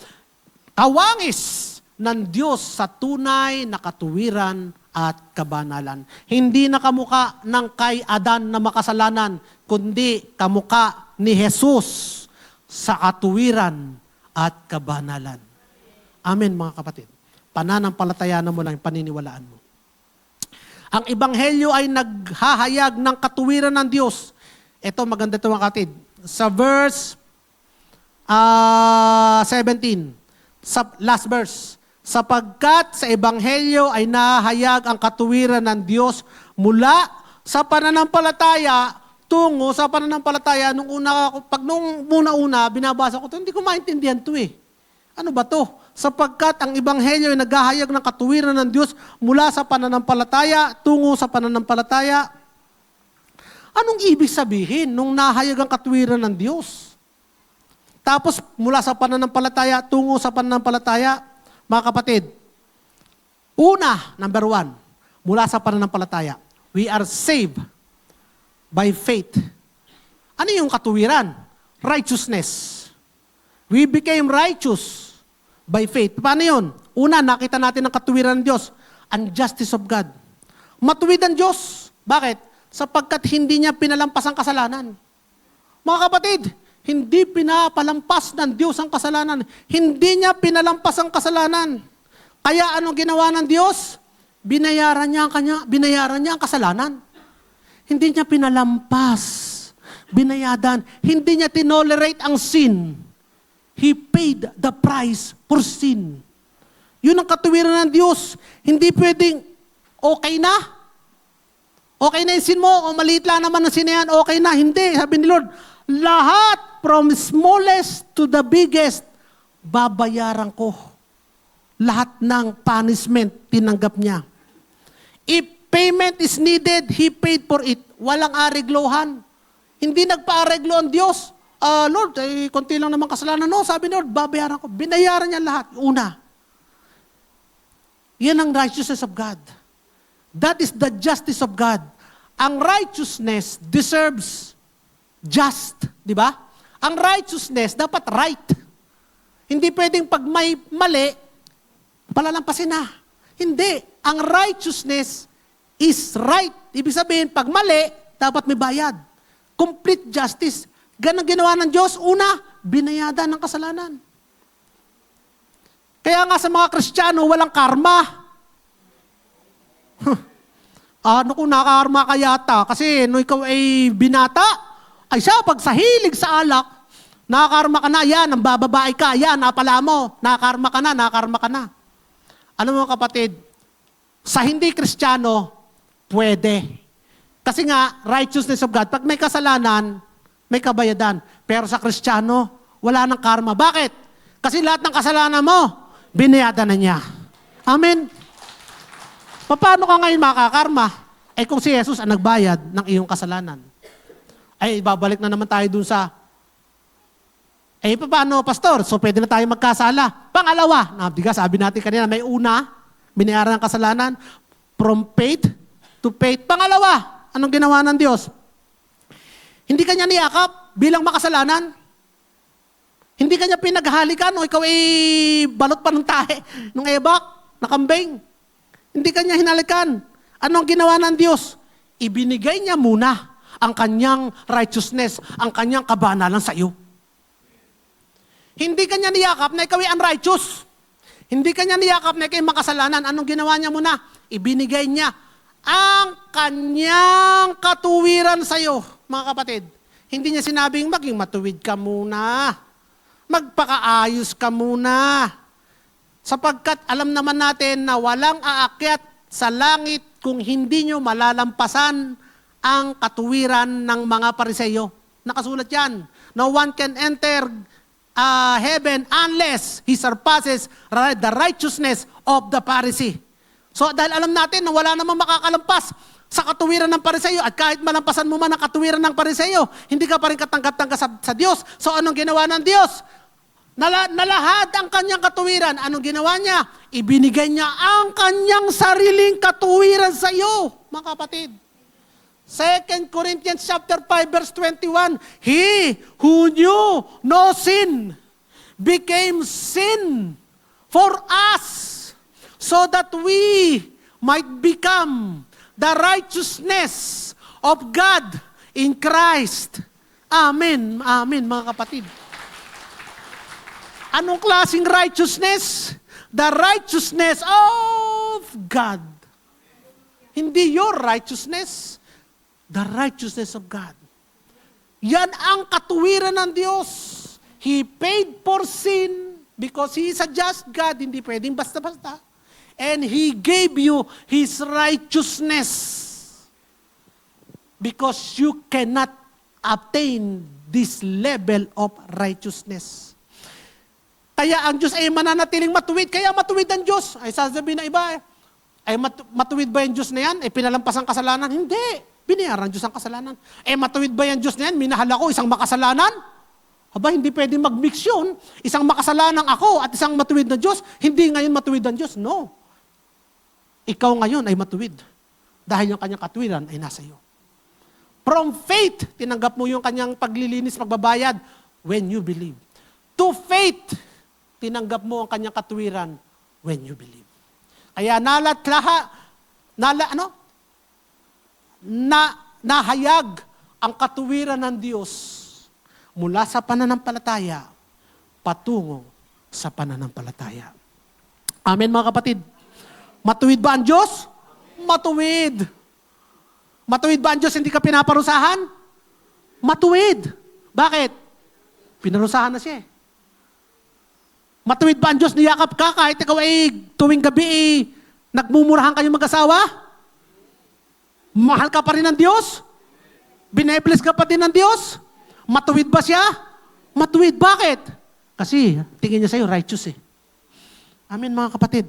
Kawangis ng Diyos sa tunay na katuwiran at kabanalan. Hindi na kamuka ng kay Adan na makasalanan, kundi kamuka ni Jesus sa katuwiran at kabanalan. Amen, mga kapatid. Pananampalatayanan mo lang, paniniwalaan mo. Ang ebanghelyo ay naghahayag ng katuwiran ng Diyos. Ito, maganda ito, mga kapatid. Sa verse 17, sa last verse, sapagkat sa ebanghelyo ay nahayag ang katuwiran ng Diyos mula sa pananampalataya tungo sa pananampalataya. Nung una-una, binabasa ko ito, hindi ko maintindihan ito eh. Ano ba to? Sapagkat ang ebanghelyo ay naghahayag ng katuwiran ng Diyos mula sa pananampalataya tungo sa pananampalataya. Anong ibig sabihin nung nahayag ang katuwiran ng Diyos? Tapos mula sa pananampalataya tungo sa pananampalataya, mga kapatid, number 1, mula sa pananampalataya, we are saved by faith. Ano yung katuwiran? Righteousness. We became righteous by faith. Paano yun? Una, nakita natin ang katuwiran ng Diyos. Ang justice of God. Matuwid ang Diyos. Bakit? Sapagkat hindi niya pinalampas ang kasalanan. Mga kapatid, hindi pinapalampas ng Diyos ang kasalanan. Hindi niya pinalampas ang kasalanan. Kaya anong ginawa ng Diyos? Binayaran niya ang kasalanan. Hindi niya pinalampas. Binayadan. Hindi niya tinolerate ang sin. He paid the price for sin. Yun ang katuwiran ng Diyos. Hindi pwedeng, okay na? Okay na yung sin mo, o maliit lang naman ang sin na yan, okay na. Hindi. Sabi ni Lord, lahat from smallest to the biggest, babayaran ko. Lahat ng punishment, tinanggap niya. If payment is needed, He paid for it. Walang areglohan. Hindi nagpa-areglo ang Diyos. Lord, konti lang naman kasalanan. No, sabi ni Lord, babayaran ko. Binayaran niya lahat. Una. Yan ang righteousness of God. That is the justice of God. Ang righteousness deserves just. Di ba? Ang righteousness dapat right. Hindi pwedeng pag may mali, palalampasin na. Hindi. Ang righteousness is right. Ibig sabihin, pag mali, dapat may bayad. Complete justice. Ganang ginawa ng Diyos. Una, binayadan ng kasalanan. Kaya nga sa mga Kristiyano, walang karma. Ano kung nakakarma ka yata? Kasi nung ikaw ay binata, ay siya, pag sa hilig sa alak, nakakarma ka na, yan, ang bababae ka, yan, napala mo, nakakarma ka na. Ano mga kapatid, sa hindi Kristiyano, pwede. Kasi nga, righteousness of God, pag may kasalanan, may kabayadan. Pero sa Kristiyano, wala nang karma. Bakit? Kasi lahat ng kasalanan mo, binayadan na niya. Amen? Paano ka ngayon makakarma? Kung si Jesus ang nagbayad ng iyong kasalanan. Babalik na naman tayo dun sa, paano, pastor? So, pwede na tayo magkasala. Pangalawa, sabi natin kanina, may una, binayaran ng kasalanan, from faith to faith. Pangalawa, anong ginawa ng Diyos? Hindi kanya niyakap bilang makasalanan. Hindi kanya pinaghalikan o ikaw ay balot pa ng tahe, ng ebak, na kambing. Hindi kanya hinalikan. Anong ginawa ng Diyos? Ibinigay niya muna ang kanyang righteousness, ang kanyang kabanalan sa iyo. Hindi kanya niyakap na ikaw ay unrighteous. Hindi kanya niyakap na ikaw ay makasalanan. Anong ginawa niya muna? Ibinigay niya ang kanyang katuwiran sa iyo, mga kapatid. Hindi niya sinabing maging matuwid ka muna. Magpakaayos ka muna. Sapagkat alam naman natin na walang aakyat sa langit kung hindi nyo malalampasan ang katuwiran ng mga Pariseyo. Nakasulat yan. No one can enter heaven unless he surpasses the righteousness of the Pharisee. So dahil alam natin na wala namang makakalampas sa katuwiran ng Pariseyo at kahit malampasan mo man ang katuwiran ng Pariseyo, hindi ka pa rin katanggap-tanggap sa Diyos. So anong ginawa ng Diyos? Nalahad ang kanyang katuwiran. Anong ginawa niya? Ibinigay niya ang kanyang sariling katuwiran sa iyo, mga kapatid. 2 Corinthians chapter 5 verse 21, He who knew no sin became sin for us so that we might become the righteousness of God in Christ. Amen. Amen, mga kapatid. Anong klaseng righteousness? The righteousness of God. Hindi your righteousness. The righteousness of God. Yan ang katuwiran ng Diyos. He paid for sin because He is a just God. Hindi pwedeng basta-basta. And He gave you His righteousness. Because you cannot obtain this level of righteousness. Kaya ang Diyos ay mananatiling matuwid. Kaya matuwid ang Diyos. Ay sasabihin na iba, ay matuwid ba yung Diyos na yan? Ay pinalampas ang kasalanan? Hindi. Binayaran Diyos ang kasalanan. Matuwid ba yung Diyos na yan? Minahal ako, isang makasalanan? Aba, hindi pwedeng mag-mix yun. Isang makasalanang ako at isang matuwid na Diyos. Hindi ngayon matuwid ang Diyos. No. Ikaw ngayon ay matuwid. Dahil yung kanyang katuwiran ay nasa iyo. From faith, tinanggap mo yung kanyang paglilinis, pagbabayad, when you believe. To faith, tinanggap mo ang kanyang katuwiran when you believe. Kaya nahayag ang katuwiran ng Diyos mula sa pananampalataya patungo sa pananampalataya. Amen, mga kapatid. Matuwid ba ang Diyos? Matuwid. Matuwid ba ang Diyos, hindi ka pinaparusahan? Matuwid. Bakit? Pinarusahan na siya. Matuwid ba ang Diyos, niyakap ka kahit ikaw ay tuwing gabi nagmumurahan kayong mag-asawa? Mahal ka pa rin ng Diyos? Binebless ka pa din ng Diyos? Matuwid ba siya? Matuwid. Bakit? Kasi tingin niya sa'yo, righteous eh. Amen, mga kapatid.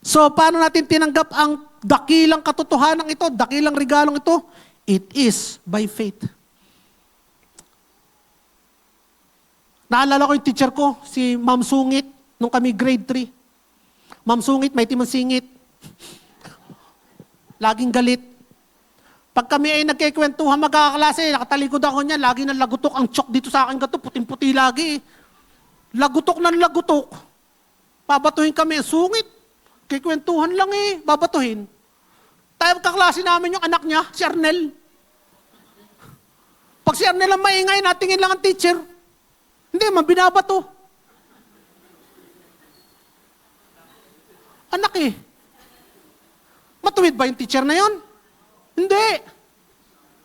So, paano natin tinanggap ang dakilang katotohanan ito, dakilang regalong ito? It is by faith. Naalala ko yung teacher ko, si Ma'am Sungit, nung kami grade 3. Ma'am Sungit, may timang singit. Laging galit. Pag kami ay nagkikwentuhan magkakaklase, nakatalikod ako niya, lagi nang lagutok ang chok dito sa akin, gato, puting-puti lagi. Lagutok ng lagutok. Babatuhin kami, sungit. Kikwentuhan lang babatuhin. Tayo kaklase namin yung anak niya, si Arnel. Pag si Arnel ang maingay, natingin lang ang teacher. Hindi, binabato. Anak Matuwid ba yung teacher na yon? Hindi.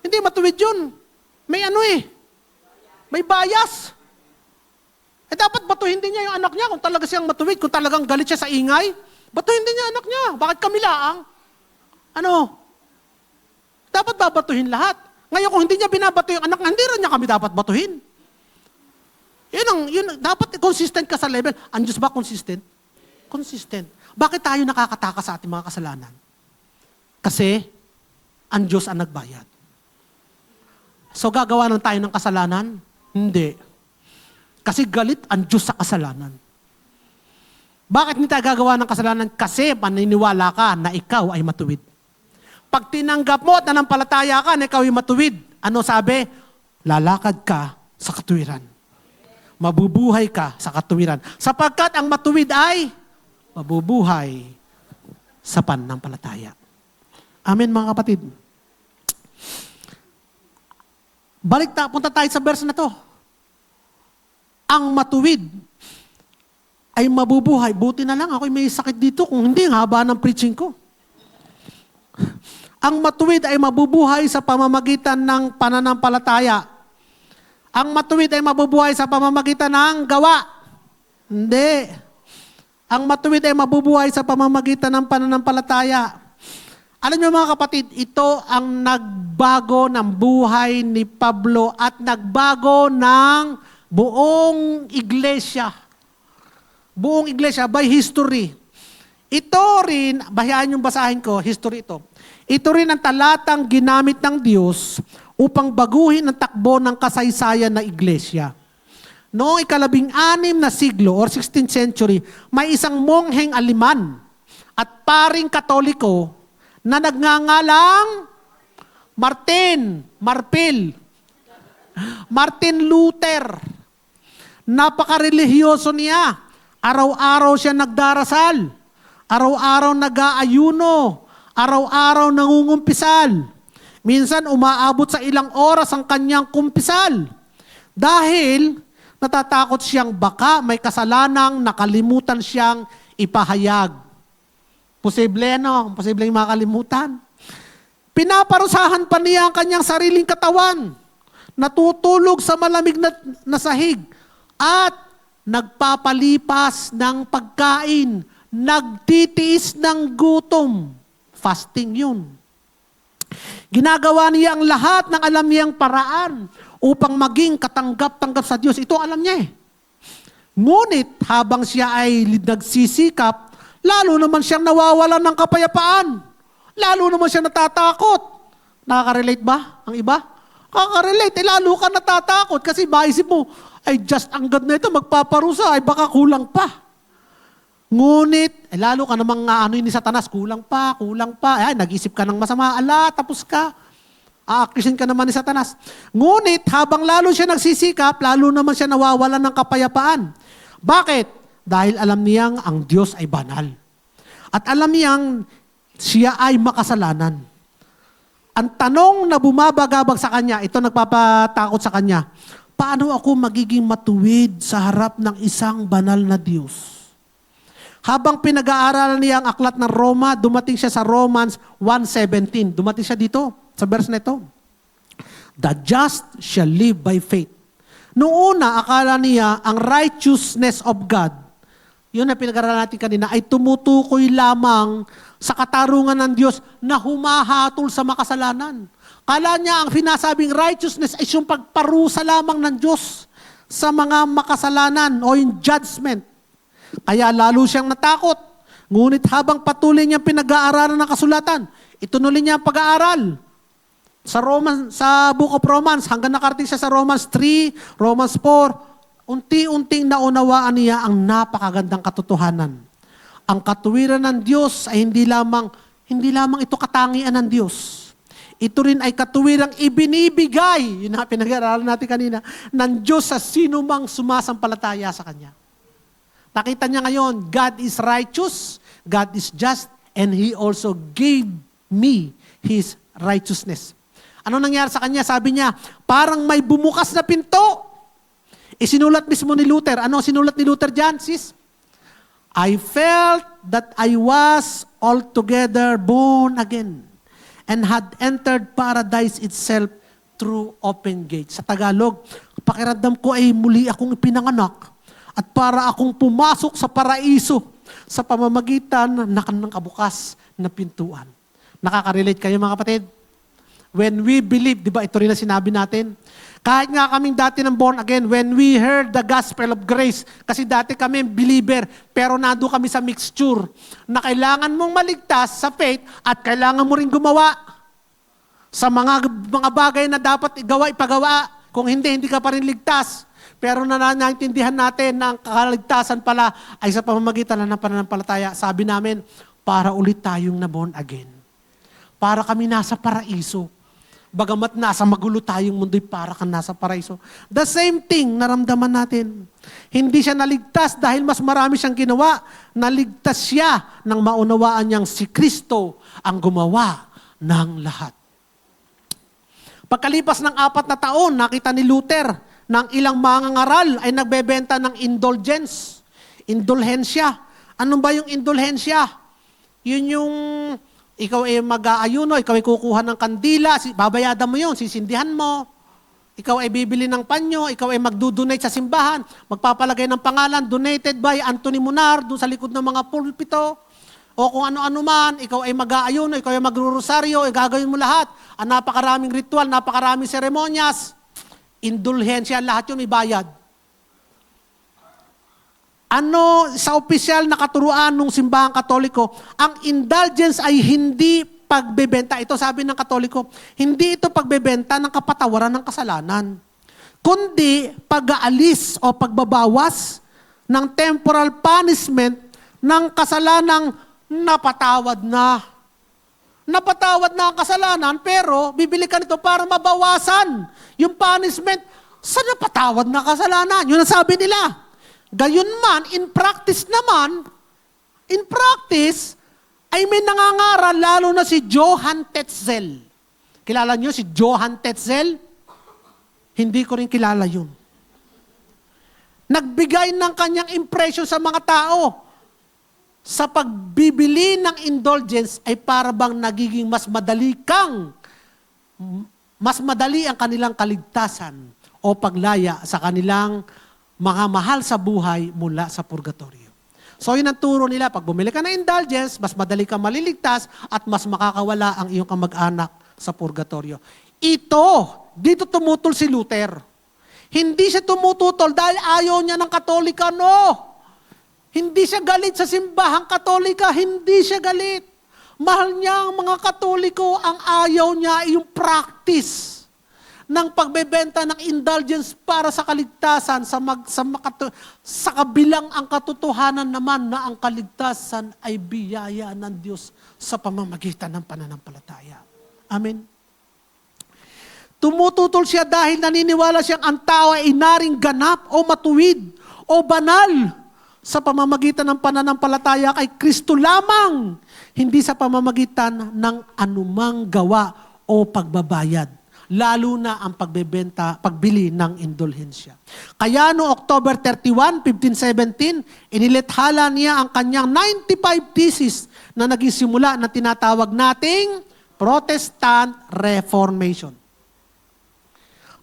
Hindi matuwid yun. May may bias. Dapat batuhin din niya yung anak niya kung talaga siyang matuwid, kung talagang galit siya sa ingay. Batuhin din niya anak niya. Bakit kami laang? Dapat babatuhin lahat. Ngayon kung hindi niya binabato yung anak niya, hindi rin niya kami dapat batuhin. Dapat consistent ka sa level. Ang Diyos ba consistent? Consistent. Bakit tayo nakakataka sa ating mga kasalanan? Kasi, ang Diyos ang nagbayad. So, gagawa ng tayo ng kasalanan? Hindi. Kasi galit ang Diyos sa kasalanan. Bakit hindi tayo gagawa ng kasalanan? Kasi paniniwala ka na ikaw ay matuwid. Pag tinanggap mo at nanampalataya ka na ikaw ay matuwid, ano sabi? Lalakad ka sa katuwiran. Mabubuhay ka sa katuwiran. Sapagkat ang matuwid ay mabubuhay sa pananampalataya. Amen, mga kapatid. Punta tayo sa verse na to. Ang matuwid ay mabubuhay. Buti na lang ako'y may sakit dito. Kung hindi, ang haba ng preaching ko. Ang matuwid ay mabubuhay sa pamamagitan ng pananampalataya. Ang matuwid ay mabubuhay sa pamamagitan ng gawa. Hindi. Ang matuwid ay mabubuhay sa pamamagitan ng pananampalataya. Alam niyo mga kapatid, ito ang nagbago ng buhay ni Pablo at nagbago ng buong iglesia. Buong iglesia by history. Ito rin, bahayan yung basahin ko, history ito. Ito rin ang talatang ginamit ng Diyos upang baguhin ang takbo ng kasaysayan ng iglesia. Noong 16 na siglo or 16th century, may isang mongheng Aleman at paring Katoliko na nagngangalang Martin Luther. Napaka-religyoso niya. Araw-araw siya nagdarasal. Araw-araw nag-aayuno. Araw-araw nangungumpisal. Minsan umaabot sa ilang oras ang kanyang kumpisal. Dahil natatakot siyang baka may kasalanang nakalimutan siyang ipahayag. Posible, no? Posible yung makalimutan. Pinaparusahan pa niya ang kanyang sariling katawan. Natutulog sa malamig na sahig. At nagpapalipas ng pagkain. Nagtitiis ng gutom. Fasting yun. Ginagawa niya ang lahat ng alam niyang paraan upang maging katanggap-tanggap sa Diyos. Ito alam niya eh. Ngunit habang siya ay nagsisikap, lalo naman siyang nawawalan ng kapayapaan. Lalo naman siya natatakot. Nakaka-relate ba ang iba? Nakaka-relate. Lalo ka natatakot kasi maisip mo, ay just ang God na ito, magpaparusa, ay baka kulang pa. Ngunit, lalo ka namang ano ni Satanas, kulang pa. Ay, nag-isip ka ng masama, tapos ka. Aakrisin ka naman ni Satanas. Ngunit, habang lalo siya nagsisikap, lalo naman siya nawawalan ng kapayapaan. Bakit? Dahil alam niyang ang Diyos ay banal. At alam niyang siya ay makasalanan. Ang tanong na bumabagabag sa kanya, ito nagpapatakot sa kanya, paano ako magiging matuwid sa harap ng isang banal na Diyos? Habang pinag-aaralan niya ang aklat ng Roma, dumating siya sa Romans 1:17. Dumating siya dito, sa verse na ito. The just shall live by faith. Noong una, akala niya ang righteousness of God, yun na pinag-aaralan natin kanina, ay tumutukoy lamang sa katarungan ng Diyos na humahatol sa makasalanan. Kala niya ang sinasabing righteousness ay yung pagparusa lamang ng Diyos sa mga makasalanan o yung judgment. Kaya lalo siyang natakot. Ngunit habang patuloy niyang pinag-aaralan ng kasulatan, itunuloy niya ang pag-aaral. Sa Book of Romans, hanggang nakarating siya sa Romans 3, Romans 4, unti-unting naunawaan niya ang napakagandang katotohanan. Ang katuwiran ng Diyos ay hindi lamang ito katangian ng Diyos. Ito rin ay katuwirang ibinibigay, yun na pinag-aaralan natin kanina, ng Diyos sa sinumang sumasampalataya sa Kanya. Nakita niya ngayon, God is righteous, God is just, and He also gave me His righteousness. Ano nangyari sa kanya? Sabi niya, parang may bumukas na pinto. Isinulat mismo ni Luther. Ano sinulat ni Luther dyan, sis? I felt that I was altogether born again and had entered paradise itself through open gates. Sa Tagalog, pakiramdam ko ay muli akong ipinanganak at para akong pumasok sa paraiso sa pamamagitan ng kabukas na pintuan. Nakaka-relate kayo mga kapatid? When we believe, di ba ito rin na sinabi natin? Kahit nga kaming dati ng born again, when we heard the gospel of grace, kasi dati kami believer, pero nado kami sa mixture, na kailangan mong maligtas sa faith at kailangan mo rin gumawa sa mga bagay na dapat ipagawa. Kung hindi ka pa rin ligtas. Pero naintindihan natin na ang kaligtasan pala ay sa pamamagitan ng pananampalataya. Sabi namin, para ulit tayong na born again. Para kami nasa paraiso. Bagamat nasa magulo tayong mundo'y para kang nasa paraiso. The same thing, naramdaman natin. Hindi siya naligtas dahil mas marami siyang ginawa. Naligtas siya nang maunawaan niyang si Kristo ang gumawa ng lahat. Pagkalipas ng 4 na taon, nakita ni Luther ng ilang mangangaral ay nagbebenta ng indulgence. Indulhensya. Ano ba yung indulhensya? Yun yung ikaw ay mag-aayuno, ikaw ay kukuha ng kandila, babayadan mo yun, sisindihan mo. Ikaw ay bibili ng panyo, ikaw ay magdudonate sa simbahan, magpapalagay ng pangalan, donated by Anthony Munar, doon sa likod ng mga pulpito. O kung ano-ano man, ikaw ay mag-aayuno, ikaw ay magrurosaryo, gagawin mo lahat. Ang napakaraming ritual, napakaraming seremonyas. Indulhensya, lahat yun may bayad. Ano sa opisyal na katuruan ng simbahang Katoliko, ang indulgence ay hindi pagbebenta. Ito sabi ng Katoliko, hindi ito pagbebenta ng kapatawaran ng kasalanan, kundi pag-aalis o pagbabawas ng temporal punishment ng kasalanang napatawad na. Napatawad na ang kasalanan, pero bibili ka nito para mabawasan yung punishment sa napatawad na kasalanan. Yun ang sabi nila. Gayunman, in practice naman, ay may nangangaral, lalo na si Johann Tetzel. Kilala niyo si Johann Tetzel? Hindi ko rin kilala yun. Nagbigay ng kanyang impression sa mga tao. Sa pagbibili ng indulgence ay para bang nagiging mas madali ang kanilang kaligtasan o paglaya sa kanilang mga mahal sa buhay mula sa purgatorio. So yun ang turo nila, pag bumili ka ng indulgence, mas madali kang maliligtas at mas makakawala ang iyong kamag-anak sa purgatorio. Dito tumutol si Luther. Hindi siya tumututol dahil ayaw niya ng Katolika, no. Hindi siya galit sa simbahang Katolika, hindi siya galit. Mahal niya ang mga Katoliko, ang ayaw niya ay yung practice ng pagbebenta ng indulgence para sa kaligtasan, sa kabilang ang katotohanan naman na ang kaligtasan ay biyaya ng Diyos sa pamamagitan ng pananampalataya. Amen. Tumututol siya dahil naniniwala siyang ang tao ay inaring ganap o matuwid o banal sa pamamagitan ng pananampalataya kay Kristo lamang, hindi sa pamamagitan ng anumang gawa o pagbabayad, lalo na ang pagbili ng indulhensya. Kaya no October 31, 1517, inilethala niya ang kanyang 95 thesis na naging simula na tinatawag nating Protestant Reformation.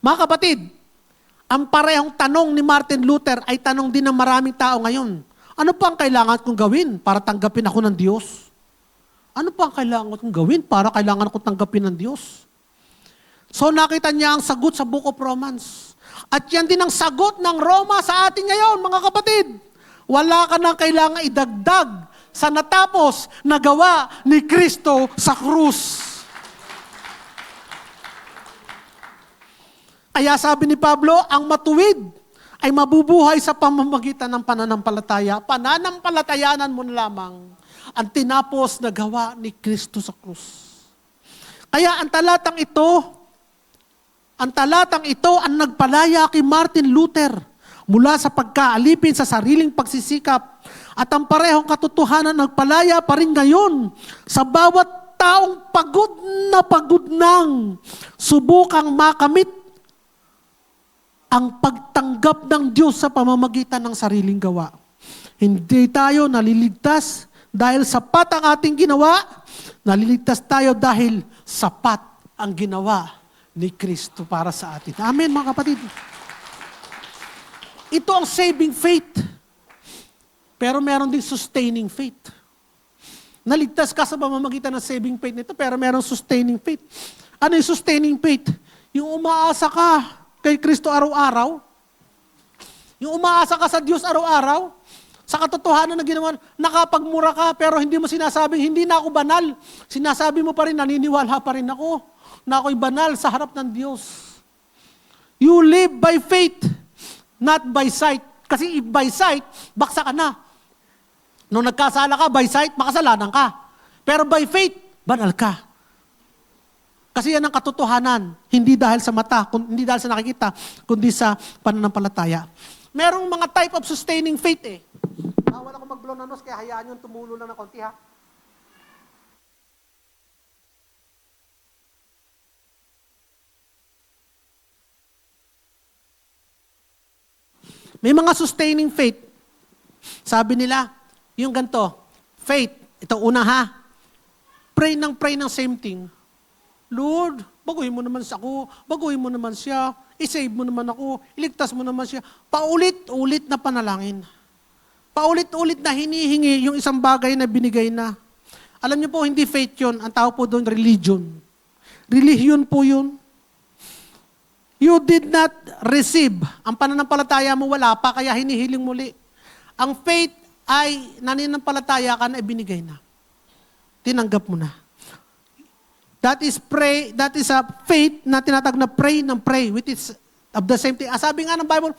Mga kapatid, ang parehong tanong ni Martin Luther ay tanong din ng maraming tao ngayon. Ano pa ang kailangan kong gawin para tanggapin ako ng Diyos? Ano pa ang kailangan kong gawin para kailangan akong tanggapin ng Diyos? So nakita niya ang sagot sa Book of Romans. At yan din ang sagot ng Roma sa atin ngayon, mga kapatid. Wala ka nang kailangan idagdag sa natapos na gawa ni Kristo sa krus. Kaya sabi ni Pablo, ang matuwid ay mabubuhay sa pamamagitan ng pananampalataya. Pananampalatayanan mo na lamang ang tinapos na gawa ni Kristo sa krus. Kaya ang talatang ito ang nagpalaya kay Martin Luther mula sa pagkaalipin sa sariling pagsisikap at ang parehong katotohanan nagpalaya pa rin ngayon sa bawat taong pagod nang subukang makamit ang pagtanggap ng Diyos sa pamamagitan ng sariling gawa. Hindi tayo naliligtas dahil sapat ang ating ginawa, naliligtas tayo dahil sapat ang ginawa ni Kristo para sa atin. Amen, mga kapatid. Ito ang saving faith. Pero meron din sustaining faith. Naligtas ka sa pamamagitan ng saving faith nito, pero meron sustaining faith. Ano yung sustaining faith? Yung umaasa ka kay Kristo araw-araw, yung umaasa ka sa Diyos araw-araw, sa katotohanan na ginawa, nakapagmura ka, pero hindi mo sinasabing, hindi na ako banal. Sinasabi mo pa rin, naniniwala pa rin ako, na ako'y banal sa harap ng Diyos. You live by faith, not by sight. Kasi if by sight, baksa ka na. Nung nagkasala ka, by sight, makasalanan ka. Pero by faith, banal ka. Kasi yan ang katotohanan, hindi dahil sa mata, hindi dahil sa nakikita, kundi sa pananampalataya. Merong mga type of sustaining faith eh. Bawal ako mag-blow na nose, kaya hayaan nyo tumulo lang ng konti ha. May mga sustaining faith. Sabi nila, yung ganito, faith, ito una ha, pray ng same thing. Lord, baguhin mo naman ako, baguhin mo naman siya, isave mo naman ako, iligtas mo naman siya. Paulit-ulit na panalangin. Paulit-ulit na hinihingi yung isang bagay na binigay na. Alam niyo po, hindi faith yun. Ang tawag po doon, religion. Religion po yun. You did not receive. Ang pananampalataya mo wala pa, kaya hinihiling muli. Ang faith ay nananampalataya ka na ibinigay na. Tinanggap mo na. That is a faith na tinatawag na pray ng pray, which is of the same thing. Sabi nga ng Bible,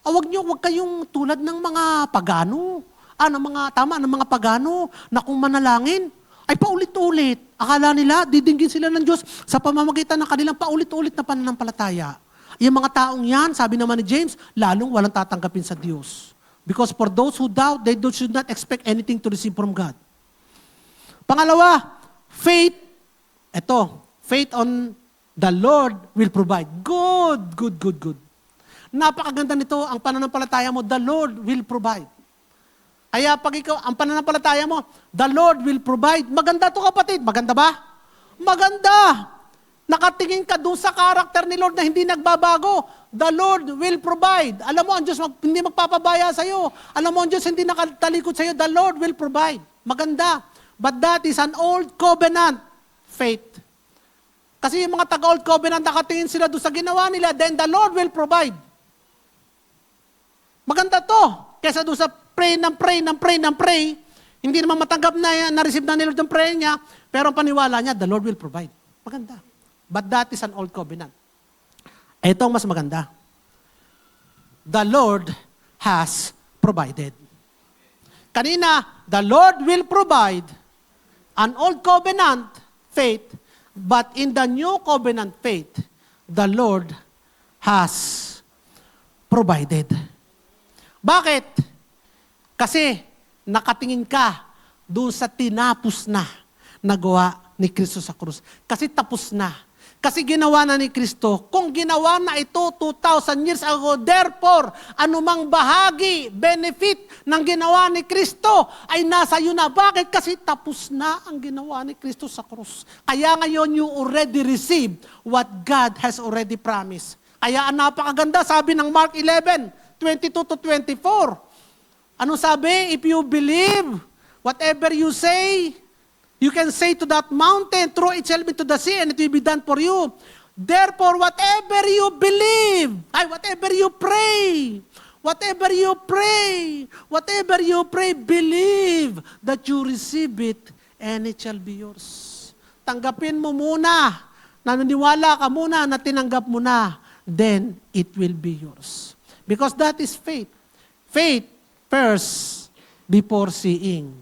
wag kayong tulad ng mga pagano. Ng mga pagano na kung manalangin, ay paulit-ulit. Akala nila, didinggin sila ng Diyos sa pamamagitan ng kanilang paulit-ulit na pananampalataya. Yung mga taong yan, sabi naman ni James, lalong walang tatanggapin sa Diyos. Because for those who doubt, they should not expect anything to receive from God. Pangalawa, faith on the Lord will provide. Good. Napakaganda nito, ang pananampalataya mo, the Lord will provide. Kaya pag ikaw, ang pananampalataya mo, the Lord will provide. Maganda to kapatid. Maganda ba? Maganda. Nakatingin ka doon sa karakter ni Lord na hindi nagbabago. The Lord will provide. Alam mo, ang Diyos hindi magpapabaya sa'yo. Alam mo, ang Diyos hindi nakatalikod sa'yo. The Lord will provide. Maganda. But that is an old covenant faith. Kasi yung mga taga-old covenant, nakatingin sila doon sa ginawa nila, then the Lord will provide. Maganda to. Kesa doon sa pray, hindi naman matanggap na-receive na nila yung prayer niya, pero ang paniwala niya, the Lord will provide. Maganda. But that is an old covenant. Ito ang mas maganda. The Lord has provided. Kanina, the Lord will provide an old covenant faith, but in the new covenant faith, the Lord has provided. Bakit? Kasi nakatingin ka doon sa tinapos na nagawa ni Kristo sa krus. Kasi tapos na. Kasi ginawa na ni Kristo. Kung ginawa na ito 2,000 years ago, therefore, anumang bahagi, benefit ng ginawa ni Kristo ay nasa iyo na. Bakit? Kasi tapos na ang ginawa ni Kristo sa krus. Kaya ngayon you already received what God has already promised. Kaya ang napakaganda, sabi ng Mark 11:22-24. Ano sabi? If you believe, whatever you say, you can say to that mountain, throw itself into the sea, and it will be done for you. Therefore, whatever you believe, whatever you pray, believe that you receive it, and it shall be yours. Tanggapin mo muna, naniniwala ka muna na tinanggap mo na, then it will be yours. Because that is faith. Faith first before seeing.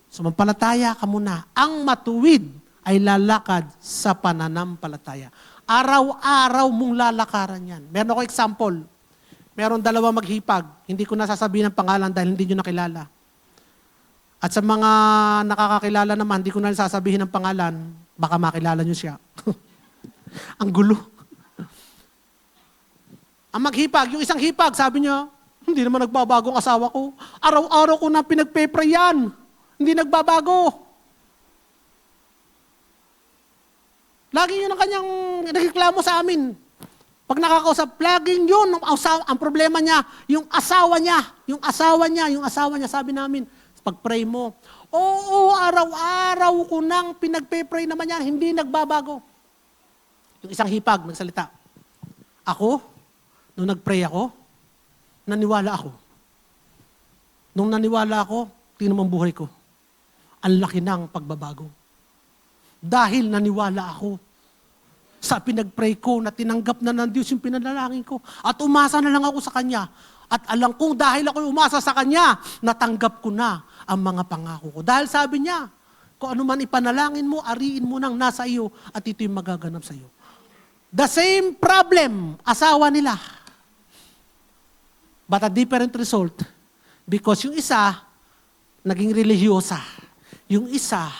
Sumampalataya ka muna. Ang matuwid ay lalakad sa pananampalataya. Araw-araw mong lalakaran yan. Meron ako example. Meron dalawa maghipag. Hindi ko nasasabihin ang pangalan dahil hindi nyo nakilala. At sa mga nakakakilala naman, hindi ko na sasabihin ang pangalan. Baka makilala nyo siya. Ang gulo. Ang maghipag, yung isang hipag, sabi niya, hindi naman nagbabago ang asawa ko. Araw-araw ko na pinagpe-pray yan. Hindi nagbabago. Lagi yun ang kanyang nagreklamo sa amin. Pag nakakausap, laging yun ang problema niya, yung asawa niya, sabi namin, pag-pray mo, oo, araw-araw ko nang pinagpe-pray naman yan, hindi nagbabago. Yung isang hipag, nagsalita. Ako, nung nag-pray ako, naniwala ako. Nung naniwala ako, tingnan mo ang buhay ko. Ang laki ng pagbabago. Dahil naniwala ako sa pinag-pray ko na tinanggap na ng Diyos yung pinanalangin ko. At umasa na lang ako sa Kanya. At alam kong dahil ako umasa sa Kanya, natanggap ko na ang mga pangako ko. Dahil sabi niya, kung ano man ipanalangin mo, ariin mo nang nasa iyo at ito yung magaganap sa iyo. The same problem, asawa nila. But a different result. Because yung isa, naging relihiyosa. Yung isa,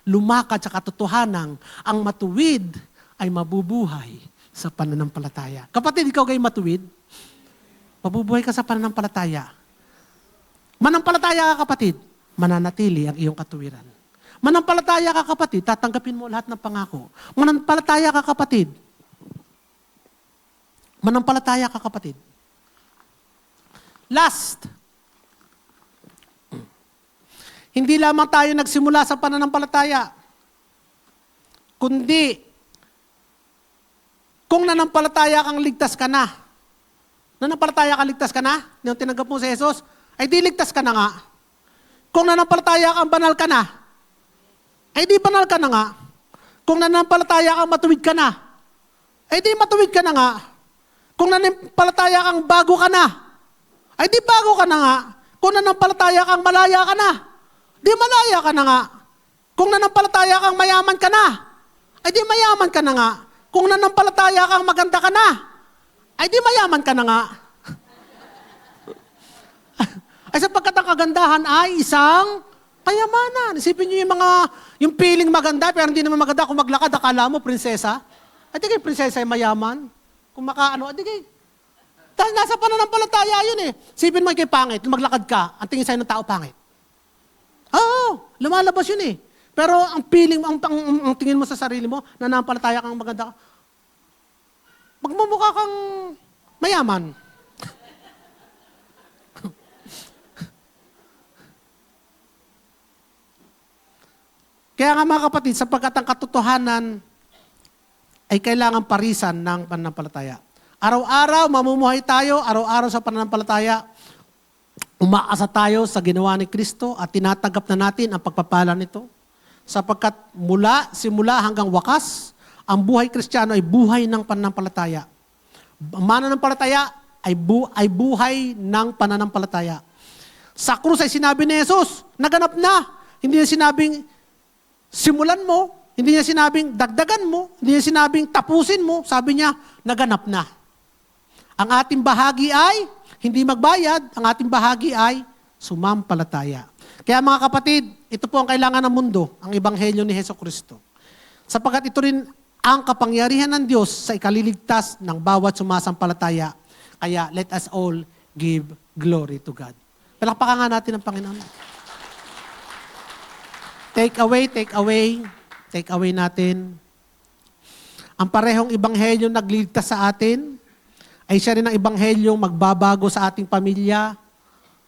lumakad sa katotohanan, ang matuwid ay mabubuhay sa pananampalataya. Kapatid, ikaw kayo matuwid? Mabubuhay ka sa pananampalataya. Manampalataya ka, kapatid, mananatili ang iyong katuwiran. Manampalataya ka, kapatid, tatanggapin mo lahat ng pangako. Manampalataya ka, kapatid. Manampalataya ka, kapatid. Last, hindi lamang tayo nagsimula sa pananampalataya, kundi kung nanampalataya kang ligtas ka na. Nanampalataya kang ligtas ka na? Yung tinanggap mo si Jesus, ay di ligtas ka na nga. Kung nanampalataya kang banal ka na, ay di banal ka na nga. Kung nanampalataya kang matuwid ka na, ay di matuwid ka na nga. Kung nanampalataya kang bago ka na, ay di bago ka na nga. Kung nanampalataya kang malaya ka na, di malaya ka na nga. Kung nanampalataya kang mayaman ka na, ay di mayaman ka na nga. Kung nanampalataya kang maganda ka na, ay di mayaman ka na nga. Ay sapagkat ang kagandahan ay isang kayamanan. Isipin niyo yung feeling maganda, pero hindi naman maganda kung maglakad, akala mo, prinsesa. Ay di kayo, prinsesa ay mayaman. Kung makaano, ay di kayo. Dahil nasa pananampalataya yun eh. Isipin mo kay pangit, maglakad ka, ang tingin sa'yo ng tao pangit. Oo, lumalabas yun eh. Pero ang feeling, ang tingin mo sa sarili mo, nanampalataya kang maganda ka, magmumukha kang mayaman. Kaya nga mga kapatid, sapagkat ang katotohanan ay kailangan parisan ng pananampalataya. Araw-araw, mamumuhay tayo, araw-araw sa pananampalataya, umaasa tayo sa ginawa ni Kristo at tinatanggap na natin ang pagpapala nito. Sapagkat simula hanggang wakas, ang buhay Kristiyano ay buhay ng pananampalataya. Ang mananampalataya ay buhay ng pananampalataya. Sa krus ay sinabi ni Jesus, naganap na. Hindi niya sinabing, simulan mo. Hindi niya sinabing, dagdagan mo. Hindi niya sinabing, tapusin mo. Sabi niya, naganap na. Ang ating bahagi ay hindi magbayad. Ang ating bahagi ay sumampalataya. Kaya mga kapatid, ito po ang kailangan ng mundo, ang Ebanghelyo ni Jesucristo. Sapagkat ito rin ang kapangyarihan ng Diyos sa ikaliligtas ng bawat sumasampalataya. Kaya let us all give glory to God. Palakpakan nga natin ang Panginoon. Take away natin. Ang parehong Ebanghelyo nagliligtas sa atin, ay siya rin ang Ebanghelyong magbabago sa ating pamilya,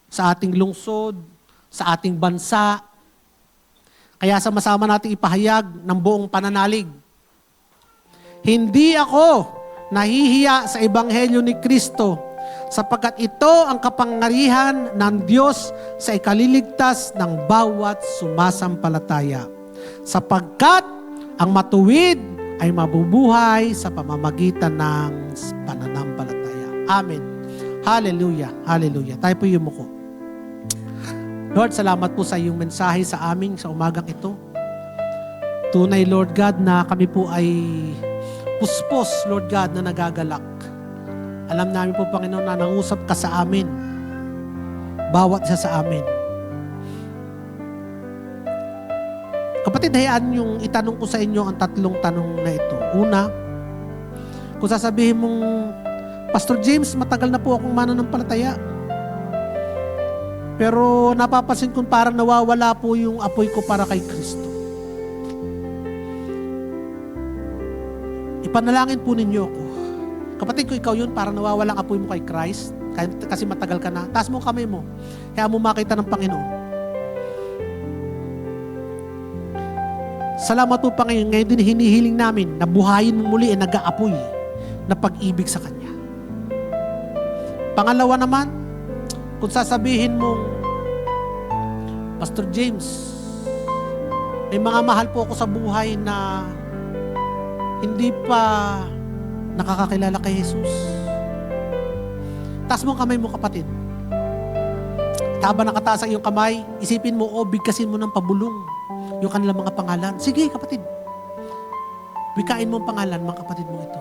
sa ating lungsod, sa ating bansa. Kaya sama-sama nating ipahayag ng buong pananalig. Hindi ako nahihiya sa Ebanghelyo ni Kristo, sapagkat ito ang kapangyarihan ng Diyos sa ikaliligtas ng bawat sumasampalataya. Sapagkat ang matuwid ay mabubuhay sa pamamagitan ng pananampalataya. Amen. Hallelujah. Hallelujah. Tayo po yumuko. Lord, salamat po sa iyong mensahe sa amin sa umagang ito. Tunay, Lord God, na kami po ay puspos, Lord God, na nagagalak. Alam namin po, Panginoon, na nangusap ka sa amin. Bawat isa sa amin. Kapatid, hayaan yung itanong ko sa inyo ang tatlong tanong na ito. Una, kung sasabihin mong, Pastor James, matagal na po akong mananampalataya. Pero napapansin kong parang nawawala po yung apoy ko para kay Kristo. Ipanalangin po ninyo ako. Kapatid ko, ikaw yun, parang nawawala ang apoy mo kay Christ kasi matagal ka na. Taas mo kamay mo. Kaya mo makita ng Panginoon. Salamat po, Panginoon. Ngayon din hinihiling namin na buhayin mo muli ay nag-aapoy na pag-ibig sa Kanya. Pangalawa naman, kung sasabihin mong, Pastor James, may mga mahal po ako sa buhay na hindi pa nakakakilala kay Jesus. Taas mo ang kamay mo, kapatid. At habang nakataas ang iyong kamay, isipin mo, bigkasin mo ng pabulong yung kanilang mga pangalan. Sige, kapatid. Wikain mo ang pangalan, mga kapatid mo ito.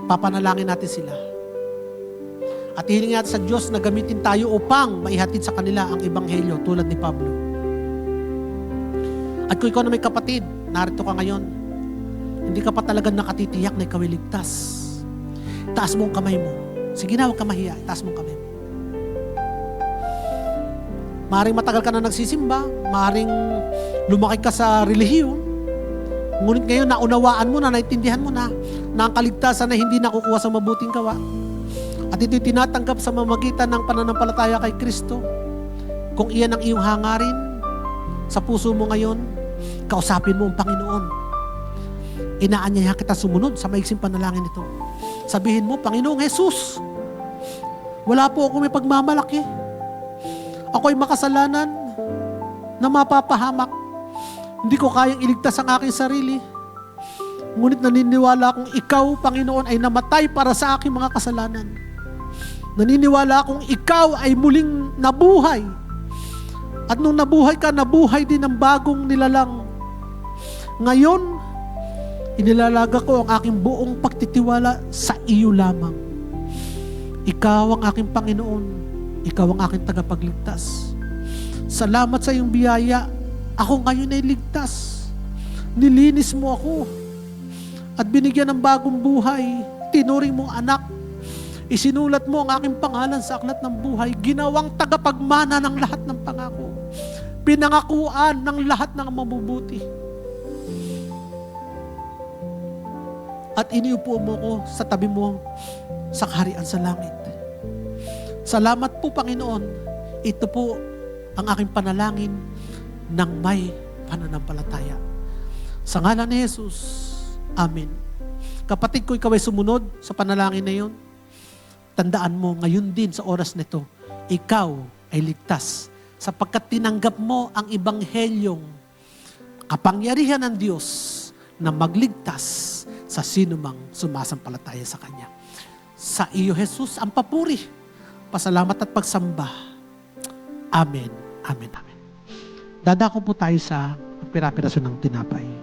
Papanalangin natin sila. At hiling natin sa Diyos na gamitin tayo upang maihatid sa kanila ang Ebanghelyo tulad ni Pablo. At kung ikaw na may kapatid, narito ka ngayon, hindi ka pa talaga nakatitiyak na ikaw ay ligtas. Taas mo ang kamay mo. Sige na, huwag ka mahiya. Taas mo ang kamay mo. Maring matagal ka na nagsisimba, maring lumaki ka sa relihiyon, ngunit ngayon naunawaan mo na, naintindihan mo na ang kaligtasan na hindi nakukuha sa mabuting gawa. At ito'y tinatanggap sa mamagitan ng pananampalataya kay Kristo. Kung iyan ang iyong hangarin sa puso mo ngayon, kausapin mo ang Panginoon. Inaanyaya kita sumunod sa maiksing panalangin ito. Sabihin mo, Panginoong Jesus, wala po ako may pagmamalaki. Ako'y makasalanan na mapapahamak. Hindi ko kayang iligtas ang aking sarili. Ngunit naniniwala akong ikaw, Panginoon, ay namatay para sa aking mga kasalanan. Naniniwala akong ikaw ay muling nabuhay At nung nabuhay ka, nabuhay din ng bagong nilalang. Ngayon, inilalaga ko ang aking buong pagtitiwala sa iyo lamang. Ikaw ang aking Panginoon. Ikaw ang aking tagapagligtas. Salamat sa iyong biyaya. Ako ngayon ay ligtas. Nilinis mo ako. At binigyan ng bagong buhay. Tinuring mong anak. Isinulat mo ang aking pangalan sa aklat ng buhay. Ginawang tagapagmana ng lahat ng pangako. Pinangakuan ng lahat ng mabubuti. At iniupo mo ko sa tabi mo sa kaharian sa langit. Salamat po, Panginoon. Ito po ang aking panalangin ng may pananampalataya. Sa ngalan ni Jesus. Amen. Kapatid ko, ikaw ay sumunod sa panalangin na yun. Tandaan mo, ngayon din sa oras nito, ikaw ay ligtas sapagkat tinanggap mo ang ibanghelyong kapangyarihan ng Diyos na magligtas sa sinumang sumasampalataya sa Kanya. Sa iyo, Jesus, ang papuri, pasalamat at pagsamba. Amen. Amen. Amen. Dadako po tayo sa pirapirasyon ng tinapay.